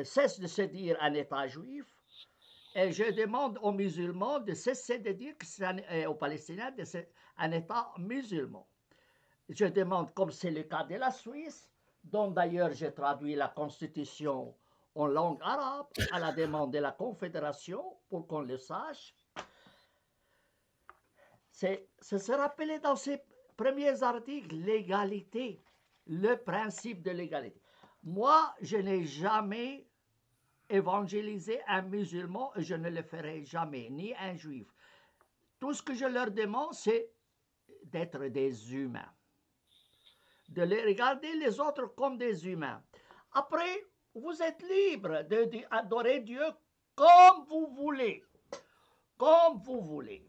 cessent de se dire un État juif et je demande aux musulmans de cesser de dire que c'est aux Palestiniens de c'est un État musulman. Je demande, comme c'est le cas de la Suisse, dont d'ailleurs j'ai traduit la Constitution en langue arabe à la demande de la Confédération pour qu'on le sache. C'est se rappeler dans ces premiers articles l'égalité, le principe de l'égalité. Moi, je n'ai jamais évangélisé un musulman et je ne le ferai jamais, ni un juif. Tout ce que je leur demande, c'est d'être des humains, de les regarder les autres comme des humains. Après, vous êtes libre d'adorer Dieu comme vous voulez, comme vous voulez,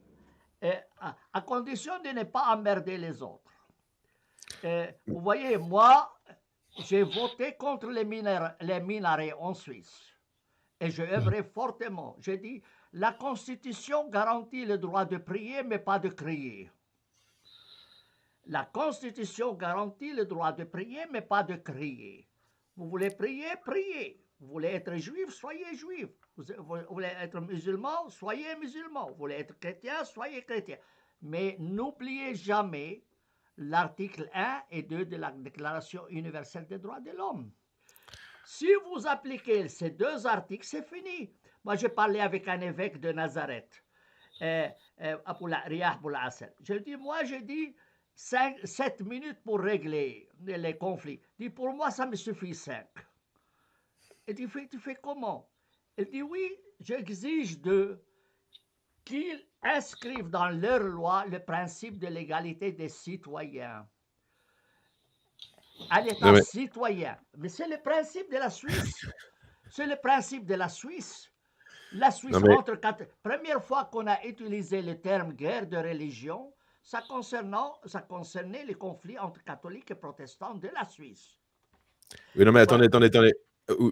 à condition de ne pas emmerder les autres. Vous voyez, moi, j'ai voté contre les minarets en Suisse et je œuvrais fortement. J'ai dit, la Constitution garantit le droit de prier, mais pas de crier. La Constitution garantit le droit de prier, mais pas de crier. Vous voulez prier, priez. Vous voulez être juif, soyez juif. Vous voulez être musulman, soyez musulman. Vous voulez être chrétien, soyez chrétien. Mais n'oubliez jamais l'article 1 et 2 de la Déclaration universelle des droits de l'homme. Si vous appliquez ces 2 articles, c'est fini. Moi, j'ai parlé avec un évêque de Nazareth, Riyah Boulassel. Je dis, moi, j'ai dit 7 minutes pour régler les conflits. Il dit, pour moi, ça me suffit 5. Il dit, tu fais comment? Il dit, oui, j'exige d'eux qu'ils inscrivent dans leur loi le principe de l'égalité des citoyens. Un État citoyen. Mais c'est le principe de la Suisse. C'est le principe de la Suisse. La Suisse, première fois qu'on a utilisé le terme guerre de religion, ça concernait les conflits entre catholiques et protestants de la Suisse. Oui, non, mais attendez.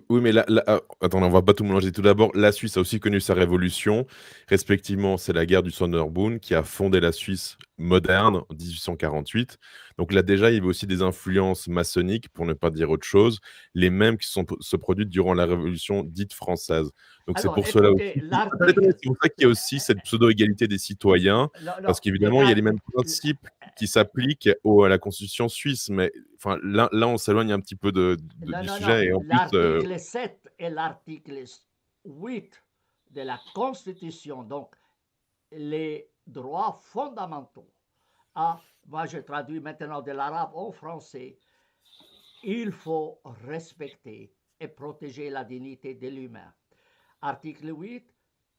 Oui, mais attendez, on va pas tout mélanger. Tout d'abord, la Suisse a aussi connu sa révolution. Respectivement, c'est la guerre du Sonderbund qui a fondé la Suisse moderne en 1848. Donc là, déjà, il y avait aussi des influences maçonniques, pour ne pas dire autre chose, les mêmes qui se produites durant la révolution dite française. Donc c'est pour cela aussi. C'est pour ça qu'il y a aussi cette pseudo-égalité des citoyens, parce qu'évidemment, il y a les mêmes principes qui s'appliquent à la Constitution suisse. Mais enfin, là, on s'éloigne un petit peu du sujet. Et en l'article 7 et l'article 8 de la Constitution, donc les droits fondamentaux. Moi, je traduis maintenant de l'arabe en français. Il faut respecter et protéger la dignité de l'humain. Article 8,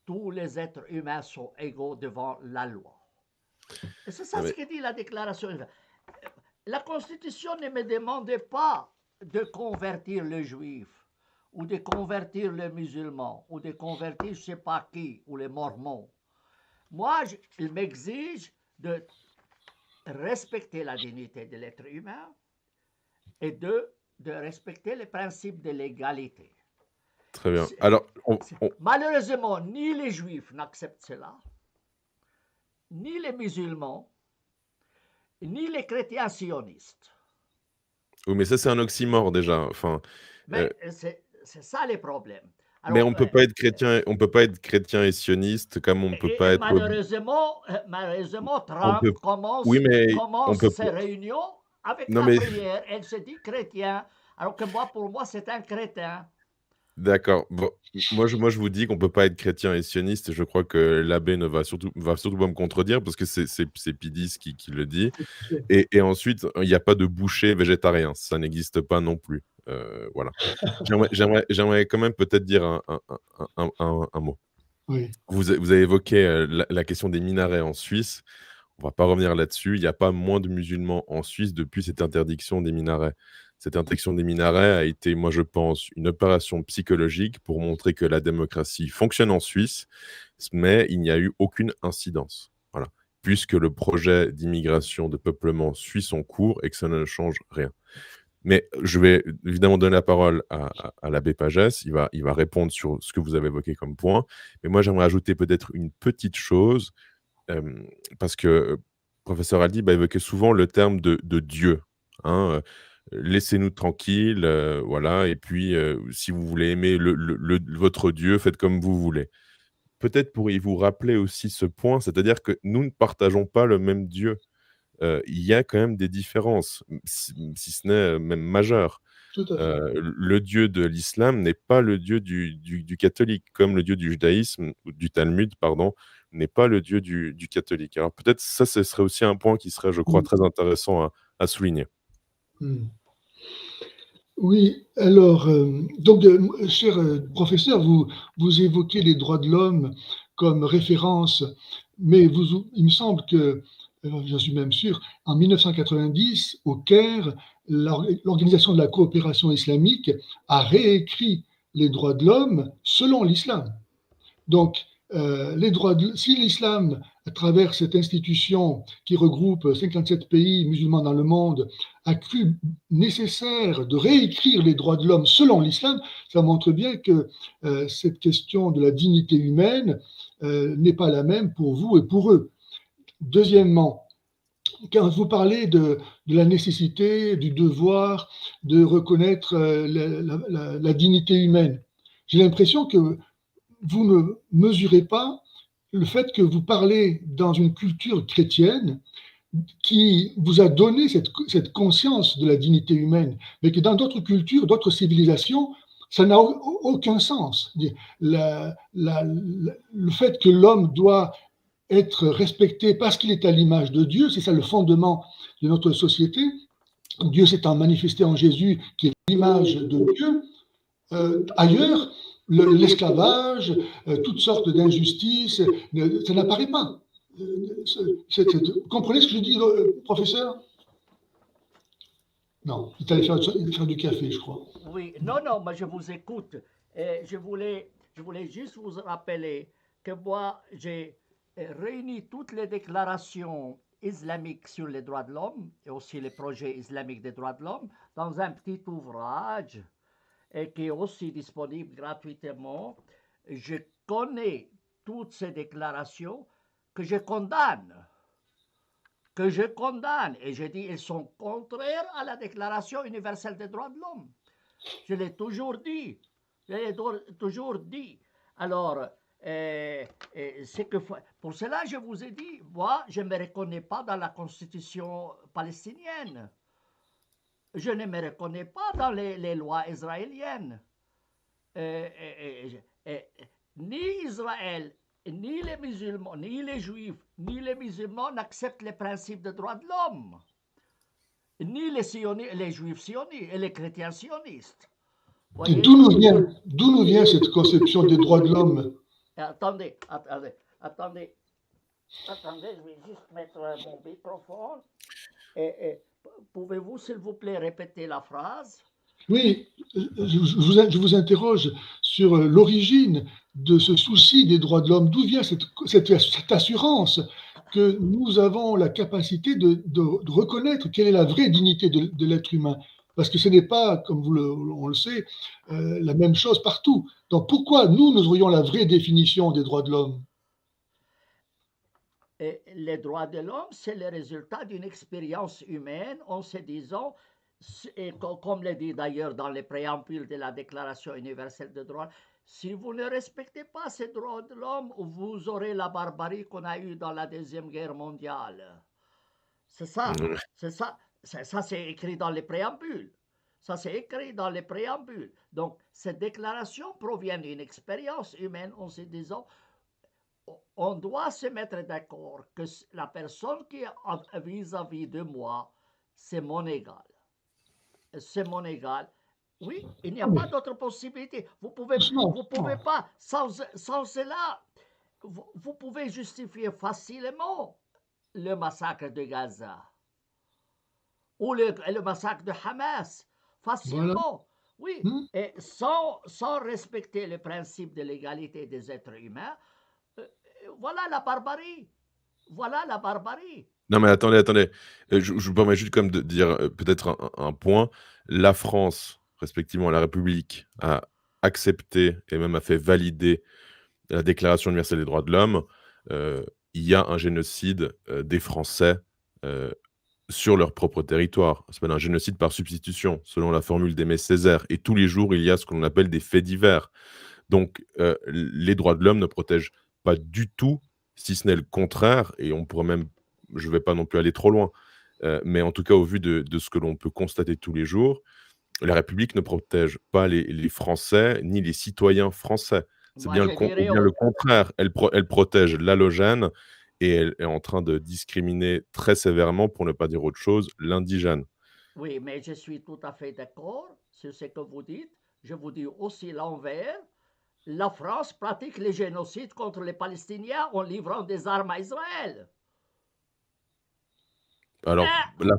tous les êtres humains sont égaux devant la loi. Et c'est ça Non, ce mais que dit la Déclaration universelle. La Constitution ne me demandait pas de convertir le juif, ou de convertir le musulman, ou de convertir je ne sais pas qui, ou les mormons. Moi, il m'exige de respecter la dignité de l'être humain et de respecter les principes de l'égalité. très bien. Alors, Malheureusement, ni les juifs n'acceptent cela, ni les musulmans, ni les chrétiens sionistes. oui, mais ça, c'est un oxymore déjà. Enfin, Mais c'est ça les problèmes. mais Alors, on peut pas être chrétien, on peut pas être chrétien et sioniste comme on peut pas être. malheureusement, On Trump peut. Oui, mais on commence peut. ses réunions avec Non, la mais prière. Elle se dit chrétien, alors que pour moi, c'est un crétin. d'accord. Bon, moi, je vous dis qu'on peut pas être chrétien et sioniste. Je crois que l'abbé ne va surtout pas me contredire parce que c'est Pidis qui le dit. Et ensuite, il n'y a pas de boucher végétarien. Ça n'existe pas non plus. Voilà. J'aimerais quand même peut-être dire un mot. Oui. Vous avez évoqué la question des minarets en Suisse. On va pas revenir là-dessus. Il n'y a pas moins de musulmans en Suisse depuis cette interdiction des minarets. Cette interdiction des minarets a été, moi je pense, une opération psychologique pour montrer que la démocratie fonctionne en Suisse, mais il n'y a eu aucune incidence. Voilà. Puisque le projet d'immigration, de peuplement suit son cours et que ça ne change rien. Mais je vais évidemment donner la parole à l'abbé Pagès. Il va répondre sur ce que vous avez évoqué comme point. Mais moi, j'aimerais ajouter peut-être une petite chose, parce que professeur Aldi évoquait souvent le terme de Dieu. Hein, laissez-nous tranquilles, voilà. Et puis, si vous voulez aimer votre Dieu, faites comme vous voulez. Peut-être pourriez-vous rappeler aussi ce point, c'est-à-dire que nous ne partageons pas le même Dieu. Il y a quand même des différences, si ce n'est même majeures. Tout à fait. Le Dieu de l'islam n'est pas le Dieu du catholique, comme le Dieu du judaïsme, ou du Talmud, pardon, n'est pas le Dieu du catholique. Alors peut-être ça, ce serait aussi un point qui serait, je crois, Mm. très intéressant à souligner. Mm. Oui, alors, donc, cher professeur, vous évoquez les droits de l'homme comme référence, mais il me semble que, je suis même sûr, en 1990, au Caire, l'Organisation de la coopération islamique a réécrit les droits de l'homme selon l'islam. Donc, si l'islam, à travers cette institution qui regroupe 57 pays musulmans dans le monde, a cru nécessaire de réécrire les droits de l'homme selon l'islam, ça montre bien que cette question de la dignité humaine n'est pas la même pour vous et pour eux. Deuxièmement, quand vous parlez de la nécessité, du devoir de reconnaître la dignité humaine, j'ai l'impression que vous ne mesurez pas le fait que vous parlez dans une culture chrétienne qui vous a donné cette conscience de la dignité humaine, mais que dans d'autres cultures, d'autres civilisations, ça n'a aucun sens. Le fait que l'homme doit être respecté parce qu'il est à l'image de Dieu, c'est ça le fondement de notre société. Dieu s'étant manifesté en Jésus, qui est l'image de Dieu. Ailleurs, l'esclavage, toutes sortes d'injustices, ça n'apparaît pas. Vous comprenez ce que je dis, professeur? Non, il est allé faire du café, je crois. Oui, non, moi je vous écoute. Et je voulais juste vous rappeler que moi, j'ai réuni toutes les déclarations islamiques sur les droits de l'homme et aussi les projets islamiques des droits de l'homme dans un petit ouvrage et qui est aussi disponible gratuitement. Je connais toutes ces déclarations que je condamne. Et je dis elles sont contraires à la Déclaration universelle des droits de l'homme. Je l'ai toujours dit. Alors, c'est que pour cela, je vous ai dit, moi, je ne me reconnais pas dans la constitution palestinienne. Je ne me reconnais pas dans les lois israéliennes. Ni Israël, ni les musulmans, ni les juifs, ni les musulmans n'acceptent les principes des droits de l'homme, ni les juifs sionistes et les chrétiens sionistes. Et Voyez? d'où nous vient cette conception des droits de l'homme? Attendez, je vais juste mettre mon microphone. Et pouvez-vous, s'il vous plaît, répéter la phrase? Oui, je vous interroge sur l'origine de ce souci des droits de l'homme. D'où vient cette assurance que nous avons la capacité de reconnaître quelle est la vraie dignité de l'être humain? Parce que ce n'est pas, comme on le sait, la même chose partout. Donc pourquoi nous aurions la vraie définition des droits de l'homme? Et les droits de l'homme, c'est le résultat d'une expérience humaine en se disant, et comme le dit d'ailleurs dans les préambules de la Déclaration universelle des droits, si vous ne respectez pas ces droits de l'homme, vous aurez la barbarie qu'on a eue dans la Deuxième Guerre mondiale. C'est ça, c'est ça, c'est écrit dans les préambules. Ça, c'est écrit dans les préambules. Donc, cette déclaration provient d'une expérience humaine en se disant, on doit se mettre d'accord que la personne qui est vis-à-vis de moi, c'est mon égal. C'est mon égal. Oui, il n'y a pas d'autre possibilité. Vous pouvez pas, sans cela, vous pouvez justifier facilement le massacre de Gaza ou le massacre de Hamas, facilement. Voilà. Oui, et sans respecter le principe de l'égalité des êtres humains, voilà la barbarie. Voilà la barbarie. Non, mais attendez. Je me permets juste comme de dire peut-être un point. La France, respectivement la République, a accepté et même a fait valider la Déclaration universelle des droits de l'homme. Il y a un génocide des Français sur leur propre territoire. Ça s'appelle un génocide par substitution, selon la formule d'Aimé Césaire. Et tous les jours, il y a ce qu'on appelle des faits divers. Donc, les droits de l'homme ne protègent pas du tout, si ce n'est le contraire, et on pourrait même, je ne vais pas non plus aller trop loin, mais en tout cas, au vu de ce que l'on peut constater tous les jours, la République ne protège pas les Français, ni les citoyens français. C'est bien le contraire. Elle protège l'allogène, et elle est en train de discriminer très sévèrement, pour ne pas dire autre chose, l'indigène. Oui, mais je suis tout à fait d'accord sur ce que vous dites. Je vous dis aussi l'envers. La France pratique les génocides contre les Palestiniens en livrant des armes à Israël. Alors, la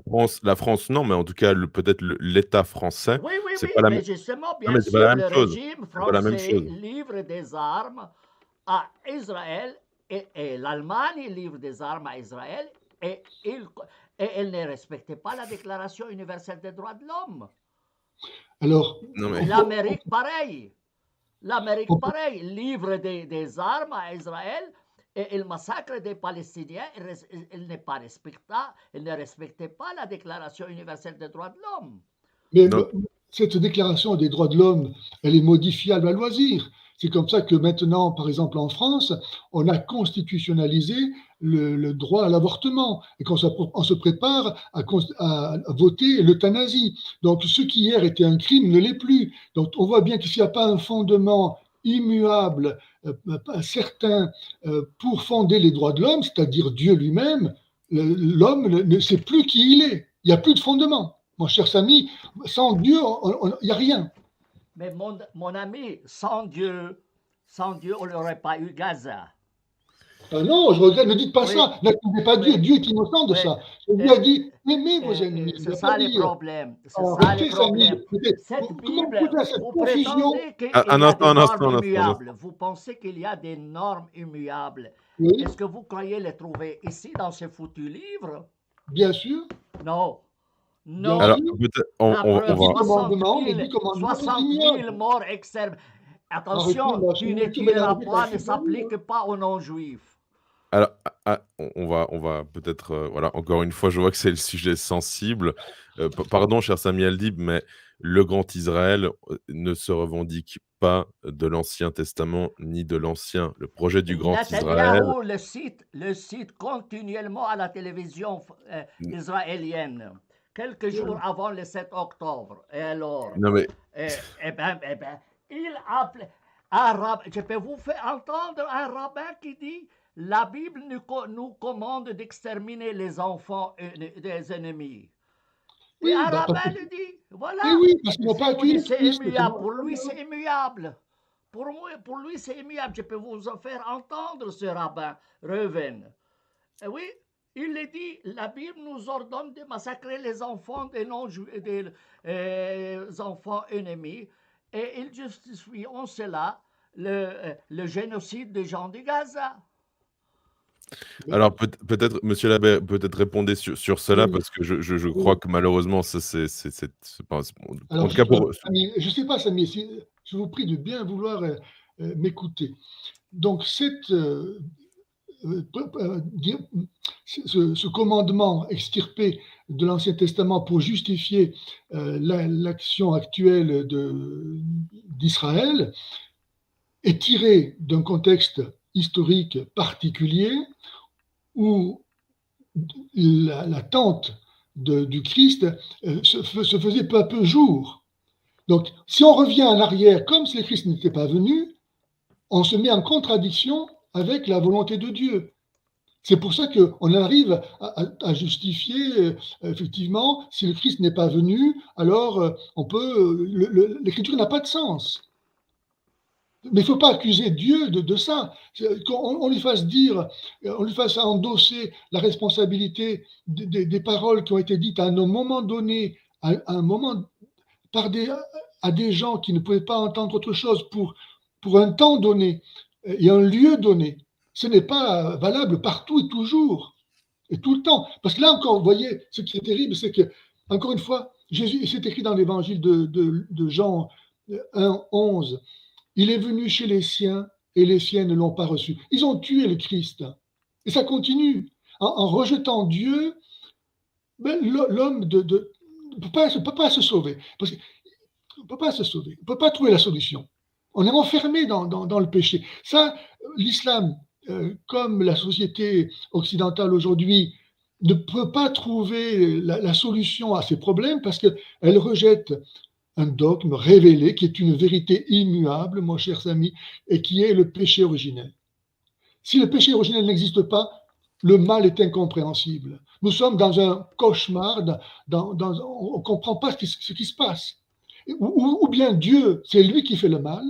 France, non, mais en tout cas, peut-être l'État français. Oui, pas mais justement, bien sûr, le régime français livre des armes à Israël et l'Allemagne livre des armes à Israël et elle ne respectait pas la Déclaration universelle des droits de l'homme. Alors, l'Amérique, pareil. L'Amérique, pareil, livre des armes à Israël et le massacre des Palestiniens. Elle ne respectait pas la Déclaration universelle des droits de l'homme. Mais cette Déclaration des droits de l'homme, elle est modifiable à loisir. C'est comme ça que maintenant, par exemple en France, on a constitutionnalisé le droit à l'avortement et qu'on se prépare à voter l'euthanasie. Donc ce qui hier était un crime ne l'est plus. Donc on voit bien que s'il n'y a pas un fondement immuable, certain, pour fonder les droits de l'homme, c'est-à-dire Dieu lui-même, l'homme ne sait plus qui il est. Il n'y a plus de fondement. Mon cher Samy, sans Dieu, il n'y a rien. Mais mon ami, sans Dieu, on n'aurait pas eu Gaza. Ah non, je regrette, ne dites pas ça. N'accusez pas Dieu. Dieu est innocent de ça. Dieu a dit, aimez vos ennemis. C'est ça les problèmes. C'est ça les problèmes. Cette Bible, vous prétendez qu'il y a des normes immuables. Vous pensez qu'il y a des normes immuables. Oui. Est-ce que vous croyez les trouver ici dans ce foutu livre? Bien sûr. Non. Non. Alors, on va... 60 000 morts externes. Attention, tu ne tueras pas ne s'applique pas aux non-juifs. Alors, on va peut-être, voilà, encore une fois, je vois que c'est le sujet sensible. Pardon, cher Samy Aldib, mais le Grand Israël ne se revendique pas de l'Ancien Testament ni de l'Ancien. Le projet du Grand Israël... le cite continuellement à la télévision israélienne. Quelques jours avant le 7 octobre. Et alors, non mais... il appelait... Je peux vous faire entendre un rabbin qui dit la Bible nous commande d'exterminer les enfants des ennemis. Et Oui, un bah, rabbin le dit, et voilà. oui, parce qu'ils Et n'ont si pas vous accueilli dites le c'est Christ. immuable, pour lui c'est immuable. Pour lui c'est immuable. Je peux vous faire entendre ce rabbin, Reuven. Et oui, il le dit, la Bible nous ordonne de massacrer les enfants des enfants ennemis. Et il justifie en cela le génocide des gens de Gaza. Mais, Alors peut-être, monsieur l'abbé, peut-être répondez sur cela oui, parce que je crois oui. que malheureusement ça c'est pas en Alors, tout cas pour Samy, je ne sais pas, Samy, je vous prie de bien vouloir m'écouter. Donc, dire- ce commandement extirpé de l'Ancien Testament pour justifier l'action actuelle d'Israël est tiré d'un contexte historique particulier où l'attente du Christ se faisait peu à peu jour. Donc, si on revient en arrière, comme si le Christ n'était pas venu, on se met en contradiction avec la volonté de Dieu. C'est pour ça qu'on arrive à justifier, effectivement, si le Christ n'est pas venu, alors l'écriture n'a pas de sens. Mais il ne faut pas accuser Dieu de ça. Qu'on lui fasse dire, on lui fasse endosser la responsabilité des paroles qui ont été dites à un moment donné, à un moment par à des gens qui ne pouvaient pas entendre autre chose pour un temps donné et un lieu donné. Ce n'est pas valable partout et toujours et tout le temps. Parce que là encore, vous voyez, ce qui est terrible, c'est que, encore une fois, Jésus, c'est écrit dans l'évangile de Jean 1, 11, il est venu chez les siens et les siens ne l'ont pas reçu. Ils ont tué le Christ. Et ça continue. En rejetant Dieu, ben, l'homme ne peut pas se sauver. Parce que on ne peut pas se sauver, on ne peut pas trouver la solution. On est enfermé dans le péché. Ça, l'islam, comme la société occidentale aujourd'hui, ne peut pas trouver la solution à ces problèmes parce qu'elle rejette un dogme révélé qui est une vérité immuable, mon cher ami, et qui est le péché originel. Si le péché originel n'existe pas, le mal est incompréhensible. Nous sommes dans un cauchemar, on ne comprend pas ce qui se passe. Ou bien Dieu, c'est lui qui fait le mal,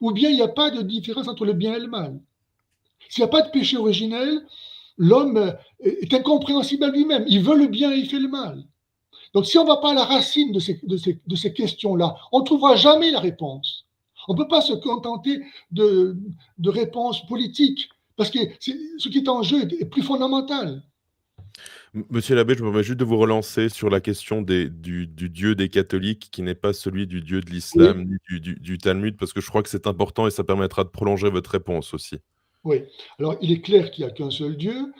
ou bien il n'y a pas de différence entre le bien et le mal. S'il n'y a pas de péché originel, l'homme est incompréhensible à lui-même. Il veut le bien et il fait le mal. Donc si on ne va pas à la racine de ces questions-là, on ne trouvera jamais la réponse. On ne peut pas se contenter de réponses politiques, parce que ce qui est en jeu est plus fondamental. Monsieur l'abbé, je me permets juste de vous relancer sur la question du Dieu des catholiques qui n'est pas celui du Dieu de Oui, l'islam ni du Talmud, parce que je crois que c'est important et ça permettra de prolonger votre réponse aussi. oui. Alors il est clair qu'il n'y a qu'un seul Dieu.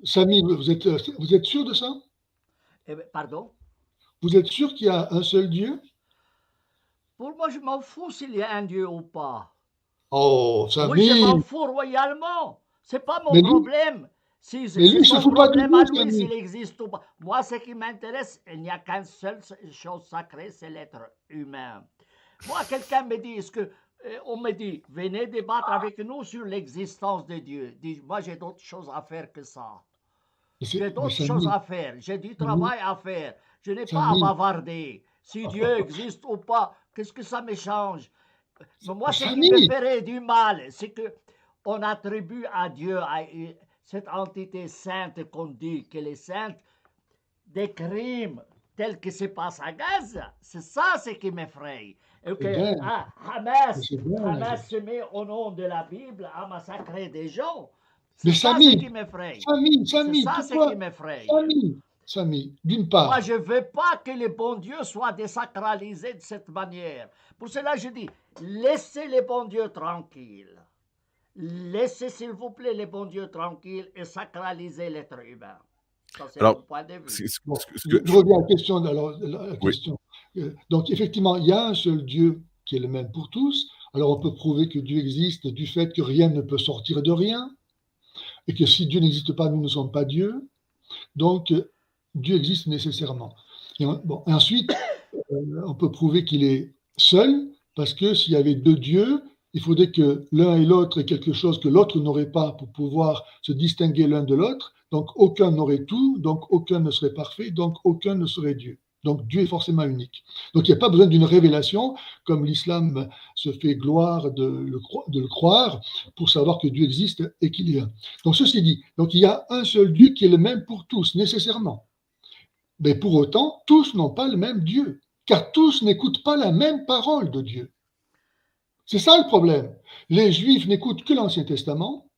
Samy, vous êtes sûr de ça? Pardon? Vous êtes sûr qu'il y a un seul Dieu? Pour moi, je m'en fous s'il y a un Dieu ou pas. Oh, Oui, je m'en Samy! fous royalement. C'est pas mon Mais lui, problème. Si mais lui, c'est il se son fout pas de problème vous, à lui Samy. s'il existe ou pas. Moi, ce qui m'intéresse, il n'y a qu'une seule chose sacrée, c'est l'être humain. Moi, quelqu'un me dit, on me dit, venez débattre avec nous sur l'existence de Dieu. Moi, j'ai d'autres choses à faire que ça. J'ai Mais d'autres choses Samy, à faire. J'ai du Samy, travail à faire. Je n'ai pas à Samy, bavarder. Si Dieu existe ou pas, qu'est-ce que ça me change? Mais moi, ce qui me Samy, ferait du mal, c'est que on attribue à Dieu, à cette entité sainte qu'on dit qu'elle est sainte, des crimes tels que se passe à Gaza. C'est ça ce qui m'effraie. Et c'est que bien, c'est bien. Hamas se met au nom de la Bible à massacrer des gens. Mais C'est ça ce qui Samy, m'effraie. C'est Samy, ça ce qui pourquoi? m'effraie. Samy, d'une Moi, part, je ne veux pas que le bon Dieu soit désacralisé de cette manière. Pour cela, je dis, laissez les bons dieux tranquilles. Laissez, s'il vous plaît, les bons dieux tranquilles et sacralisez l'être humain. Ça, c'est mon Alors, point de vue. bon, ce que je reviens à la question. Alors, la oui. question. Donc, effectivement, il y a un seul Dieu qui est le même pour tous. Alors, on peut prouver que Dieu existe du fait que rien ne peut sortir de rien, et que si Dieu n'existe pas, nous ne sommes pas Dieu. Donc, Dieu existe nécessairement. Bon, et ensuite, on peut prouver qu'il est seul, parce que s'il y avait deux dieux, Il faudrait que l'un et l'autre aient quelque chose que l'autre n'aurait pas pour pouvoir se distinguer l'un de l'autre. Donc aucun n'aurait tout, donc aucun ne serait parfait, donc aucun ne serait Dieu. Donc Dieu est forcément unique. Donc il n'y a pas besoin d'une révélation, comme l'islam se fait gloire de le croire, pour savoir que Dieu existe et qu'il est un. Donc ceci dit, donc il y a un seul Dieu qui est le même pour tous, nécessairement. Mais pour autant, tous n'ont pas le même Dieu, car tous n'écoutent pas la même parole de Dieu. C'est ça le problème. Les Juifs n'écoutent que l'Ancien Testament,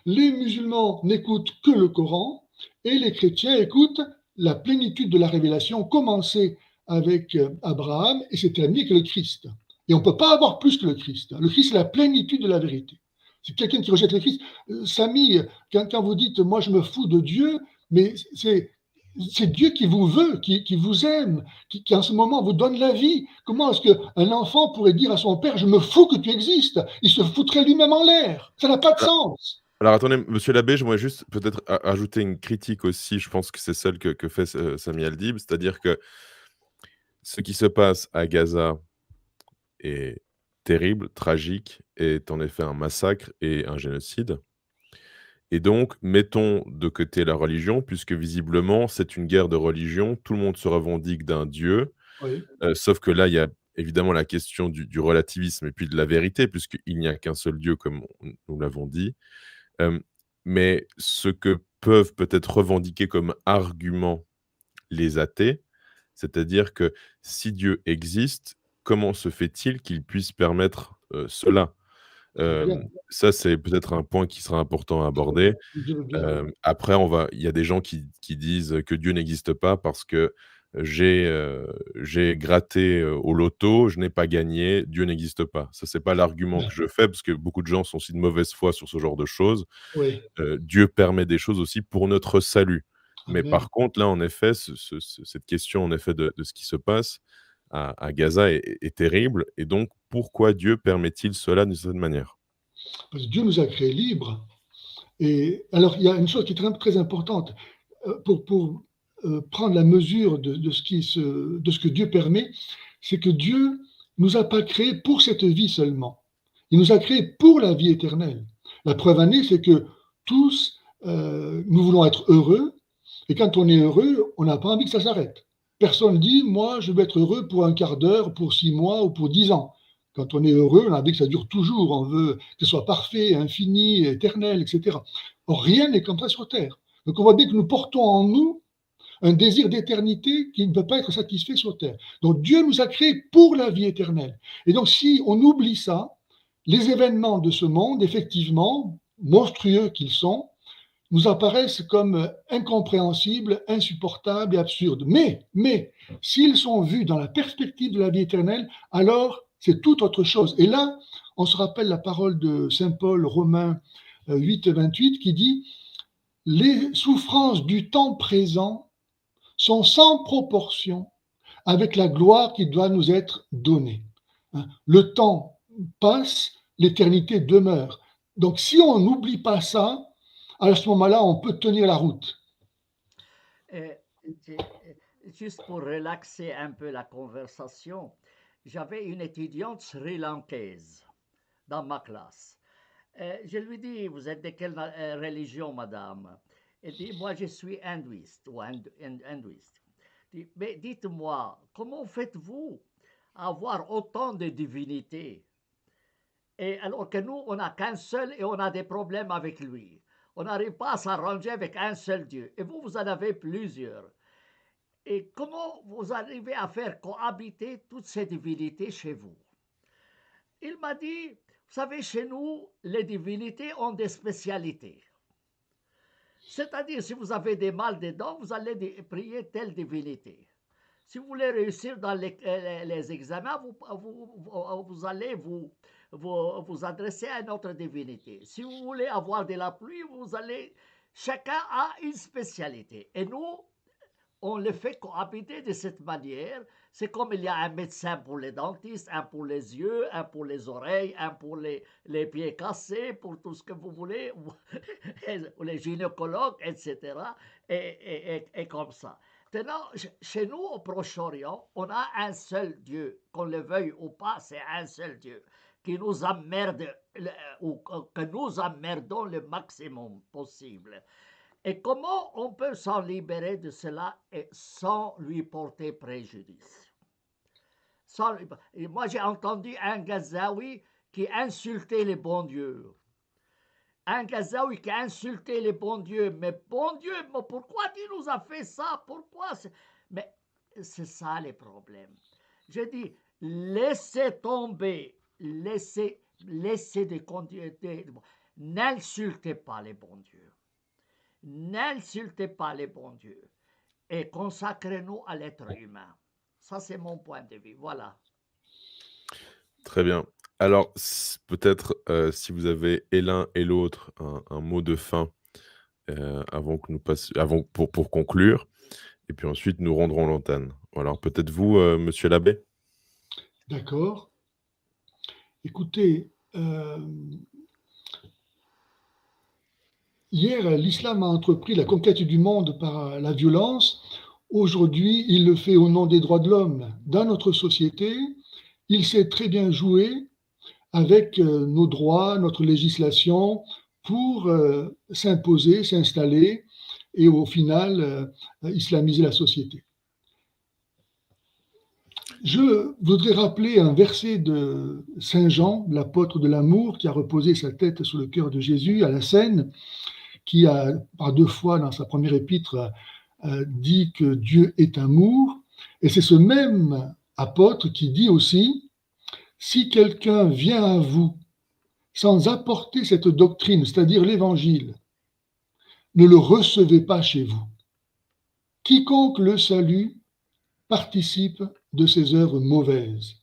les musulmans n'écoutent que le Coran, et les chrétiens écoutent la plénitude de la révélation, commencée avec Abraham et s'est terminée avec le Christ. Et on ne peut pas avoir plus que le Christ. Le Christ, c'est la plénitude de la vérité. C'est quelqu'un qui rejette le Christ. Samy, quand vous dites « moi je me fous de Dieu », mais c'est Dieu qui vous veut, qui vous aime, qui en ce moment vous donne la vie. Comment est-ce qu'un enfant pourrait dire à son père « je me fous que tu existes » Il se foutrait lui-même en l'air. Ça n'a pas de Alors sens. alors attendez, monsieur l'abbé, j'aimerais juste peut-être ajouter une critique aussi, je pense que c'est celle que fait Sami Aldib, c'est-à-dire que ce qui se passe à Gaza est terrible, tragique, est en effet un massacre et un génocide. Et donc, mettons de côté la religion, puisque visiblement, c'est une guerre de religion. Tout le monde se revendique d'un Dieu, Oui, sauf que là, il y a évidemment la question du relativisme et puis de la vérité, puisqu'il n'y a qu'un seul Dieu, comme nous l'avons dit. Hem, mais ce que peuvent peut-être revendiquer comme argument les athées, c'est-à-dire que si Dieu existe, comment se fait-il qu'il puisse permettre, cela? très bien. Ça, c'est peut-être un point qui sera important à Je veux aborder. bien, je veux bien, oui. Après il y a des gens qui disent que Dieu n'existe pas parce que j'ai gratté, au loto, je n'ai pas gagné, Dieu n'existe pas. Ça, c'est pas l'argument que je fais parce que beaucoup de gens sont aussi de mauvaise foi sur ce genre de choses. Oui, Dieu permet des choses aussi pour notre salut. Mais amen. par contre, là, en effet, cette question, en effet, de ce qui se passe à Gaza est terrible et donc pourquoi Dieu permet-il cela d'une certaine manière? Parce que Dieu nous a créés libres. Et alors, il y a une chose qui est très, très importante pour prendre la mesure de ce que Dieu permet, c'est que Dieu nous a pas créés pour cette vie seulement. Il nous a créés pour la vie éternelle. La preuve en est, c'est que tous, nous voulons être heureux, et quand on est heureux, on n'a pas envie que ça s'arrête. Personne ne dit, moi, je veux être heureux pour un quart d'heure, pour 6 mois ou pour 10 ans. Quand on est heureux, on a envie que ça dure toujours. On veut que ce soit parfait, infini, éternel, etc. Or, rien n'est comme ça sur Terre. Donc, on voit bien que nous portons en nous un désir d'éternité qui ne peut pas être satisfait sur Terre. Donc, Dieu nous a créés pour la vie éternelle. Et donc, si on oublie ça, les événements de ce monde, effectivement, monstrueux qu'ils sont, nous apparaissent comme incompréhensibles, insupportables et absurdes. Mais, s'ils sont vus dans la perspective de la vie éternelle, alors c'est tout autre chose. Et là, on se rappelle la parole de Saint Paul, Romains 8, 28, qui dit « Les souffrances du temps présent sont sans proportion avec la gloire qui doit nous être donnée. » Le temps passe, l'éternité demeure. Donc si on n'oublie pas ça, à ce moment-là, on peut tenir la route. Et juste pour relaxer un peu la conversation, j'avais une étudiante sri-lankaise dans ma classe. Je lui dis, vous êtes de quelle religion, madame? Elle dit, moi je suis hindouiste ou hindouiste. Mais dites-moi, comment faites-vous avoir autant de divinités? Et alors que nous, on n'a qu'un seul et on a des problèmes avec lui. On n'arrive pas à s'arranger avec un seul Dieu. Et vous, vous en avez plusieurs. Et comment vous arrivez à faire cohabiter toutes ces divinités chez vous? Il m'a dit, vous savez, chez nous, les divinités ont des spécialités. C'est-à-dire, si vous avez des mal dedans, vous allez prier telle divinité. Si vous voulez réussir dans les examens, vous allez vous adresser à une autre divinité. Si vous voulez avoir de la pluie, vous allez... Chacun a une spécialité. Et nous, on le fait cohabiter de cette manière. C'est comme il y a un médecin pour les dentistes, un pour les yeux, un pour les oreilles, un pour les pieds cassés, pour tout ce que vous voulez, les gynécologues, etc. Et comme ça. Maintenant, chez nous, au Proche-Orient, on a un seul Dieu. Qu'on le veuille ou pas, c'est un seul Dieu. qui nous emmerde, ou que nous emmerdons le maximum possible. Et comment on peut s'en libérer de cela sans lui porter préjudice? Moi, j'ai entendu un Gazaoui qui insultait les bons dieux. Un Gazaoui qui a insulté les bons dieux. Mais bon Dieu, mais pourquoi tu nous as fait ça? Pourquoi? Mais c'est ça les problèmes. Je dis, laissez tomber, laissez de continuer. N'insultez pas les bons dieux. N'insultez pas les bons dieux. Et consacrez-nous à l'être humain. Ça, c'est mon point de vue. Voilà. Très bien. Alors, peut-être, si vous avez et l'un et l'autre un mot de fin, avant que nous avant pour conclure, et puis ensuite nous rendrons l'antenne. Alors peut-être vous, monsieur l'abbé? D'accord. Écoutez, hier, l'islam a entrepris la conquête du monde par la violence. Aujourd'hui, il le fait au nom des droits de l'homme. Dans notre société, il sait très bien jouer avec nos droits, notre législation, pour s'imposer, s'installer et au final islamiser la société. Je voudrais rappeler un verset de Saint Jean, l'apôtre de l'amour, qui a reposé sa tête sur le cœur de Jésus à la Seine, qui a par 2 fois dans sa première épître dit que Dieu est amour. Et c'est ce même apôtre qui dit aussi, si quelqu'un vient à vous sans apporter cette doctrine, c'est-à-dire l'évangile, ne le recevez pas chez vous. Quiconque le salue participe de ses œuvres mauvaises.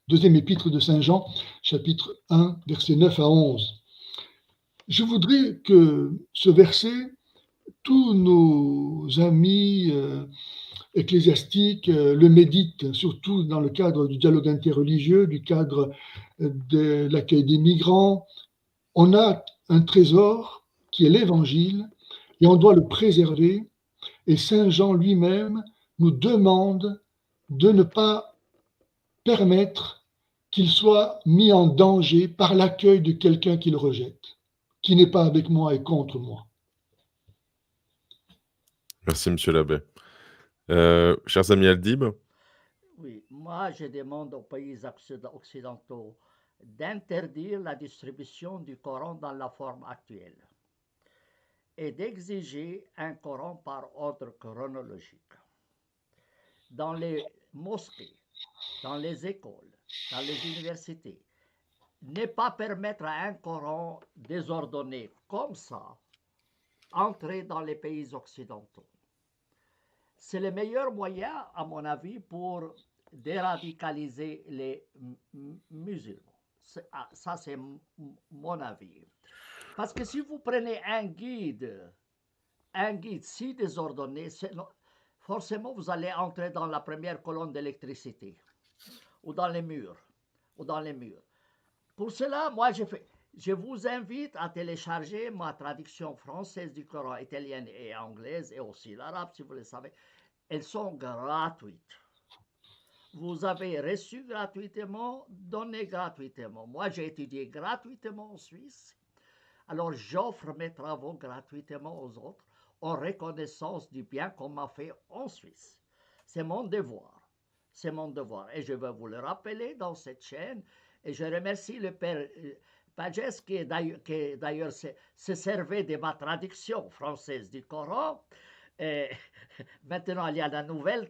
Deuxième épître de Saint Jean, chapitre 1, versets 9 à 11. Je voudrais que ce verset, tous nos amis ecclésiastiques le méditent, surtout dans le cadre du dialogue interreligieux, du cadre de l'accueil des migrants. On a un trésor qui est l'évangile et on doit le préserver. Et Saint Jean lui-même nous demande de ne pas permettre qu'il soit mis en danger par l'accueil de quelqu'un qui le rejette, qui n'est pas avec moi et contre moi. Merci, monsieur l'abbé. Chers amis Aldib? Oui, moi je demande aux pays occidentaux d'interdire la distribution du Coran dans la forme actuelle et d'exiger un Coran par ordre chronologique. Dans les mosquées, dans les écoles, dans les universités, ne pas permettre à un Coran désordonné comme ça entrer dans les pays occidentaux. C'est le meilleur moyen, à mon avis, pour déradicaliser les musulmans. Ça, c'est mon avis. Parce que si vous prenez un guide si désordonné, forcément vous allez entrer dans la première colonne d'électricité, ou dans les murs, Pour cela, moi, je vous invite à télécharger ma traduction française du Coran, italienne et anglaise, et aussi l'arabe, si vous le savez. Elles sont gratuites. Vous avez reçu gratuitement, donné gratuitement. Moi, j'ai étudié gratuitement en Suisse. Alors, j'offre mes travaux gratuitement aux autres en reconnaissance du bien qu'on m'a fait en Suisse. C'est mon devoir. C'est mon devoir. Et je veux vous le rappeler dans cette chaîne. Et je remercie le père Pages qui d'ailleurs se servait de ma traduction française du Coran. Et maintenant, il y a la nouvelle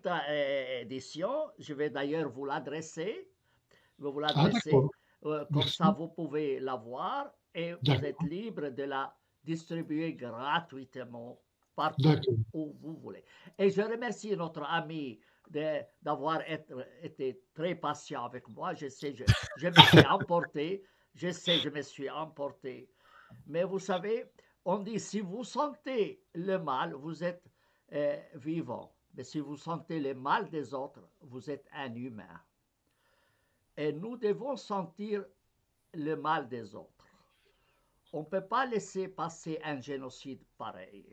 édition. Je vais d'ailleurs vous l'adresser. Comme Merci. ça, vous pouvez la voir et vous D'accord. êtes libre de la distribuer gratuitement partout D'accord. où vous voulez. Et je remercie notre ami d'avoir été très patient avec moi. Je sais, je me suis emporté. Je me suis emporté. Mais vous savez, on dit, si vous sentez le mal, vous êtes vivant. Mais si vous sentez le mal des autres, vous êtes un humain. Et nous devons sentir le mal des autres. On ne peut pas laisser passer un génocide pareil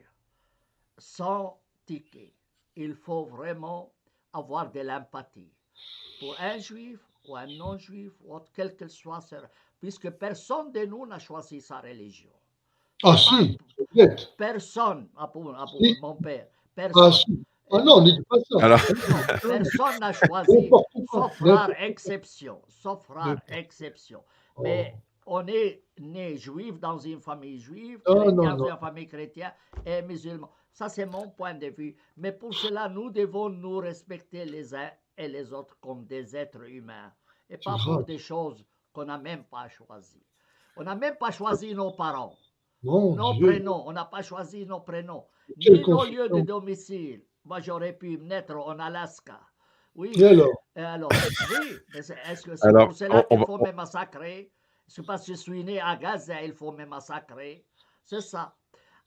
sans ticket. Il faut vraiment avoir de l'empathie. Pour un juif, ou un non-juif, ou quel que soit, puisque personne de nous n'a choisi sa religion. Ah Pas- si, peut-être. Personne, Si. mon père, Ah personne. si. Ah non, ne dis pas ça. Alors, Non, personne n'a choisi, N'importe quoi. sauf rare exception, sauf rare N'importe- exception. Oh. Mais on est né juif dans une famille juive, Non, chrétien non, dans non. une famille chrétienne et musulman. Ça, c'est mon point de vue. Mais pour cela, nous devons nous respecter les uns et les autres comme des êtres humains et pas pour grave. des choses qu'on n'a même pas choisies. On n'a même pas choisi nos parents, Mon nos Dieu. prénoms. On n'a pas choisi nos prénoms, Quelle ni nos lieux de confusion. domicile. Moi, j'aurais pu naître en Alaska. Oui. Et alors? Et alors, oui, mais est-ce que c'est alors pour cela on qu'il va, faut me massacrer? C'est parce que je suis né à Gaza, il faut me massacrer. C'est ça.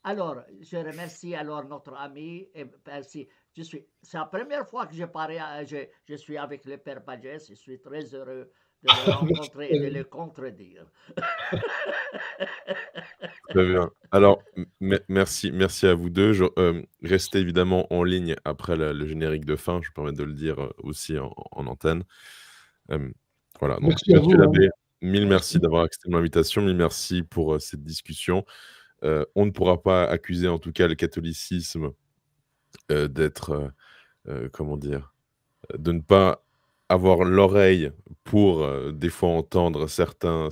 Alors, je remercie alors notre ami et merci. C'est la première fois que je suis avec le Père Pagès. Je suis très heureux de le rencontrer et de le contredire. Très bien. Alors, merci à vous deux. Restez évidemment en ligne après le générique de fin. Je me permets de le dire aussi en antenne. Voilà, donc Merci à Monsieur vous. Hein. l'abbé, mille merci Merci. d'avoir accepté l'invitation. Mille merci pour cette discussion. On ne pourra pas accuser en tout cas le catholicisme d'être, comment dire, de ne pas avoir l'oreille pour des fois entendre certains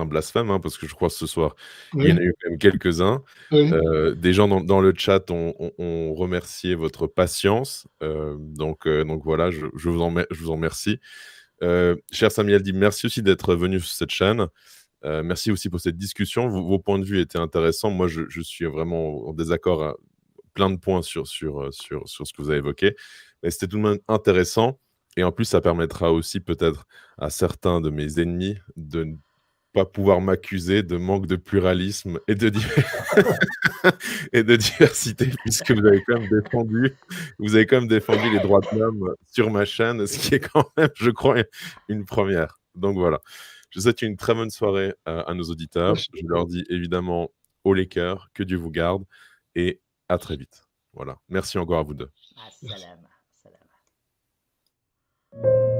blasphèmes, hein, parce que je crois que ce soir, il y en a Oui, eu quand même quelques-uns. oui. Des gens dans le chat ont remercié votre patience. Donc voilà, je vous en remercie. Cher Samuel dit merci aussi d'être venu sur cette chaîne. Merci aussi pour cette discussion. Vos points de vue étaient intéressants. Moi, je suis vraiment en désaccord à plein de points sur ce que vous avez évoqué. Mais c'était tout de même intéressant. Et en plus, ça permettra aussi peut-être à certains de mes ennemis de ne pas pouvoir m'accuser de manque de pluralisme et et de diversité, puisque vous avez quand même défendu les droits de l'homme sur ma chaîne, ce qui est quand même, je crois, une première. Donc voilà. Je vous souhaite une très bonne soirée à nos auditeurs. Merci. Je leur dis évidemment haut les cœurs, que Dieu vous garde et à très vite. Voilà. Merci encore à vous deux. Assalam. Assalam.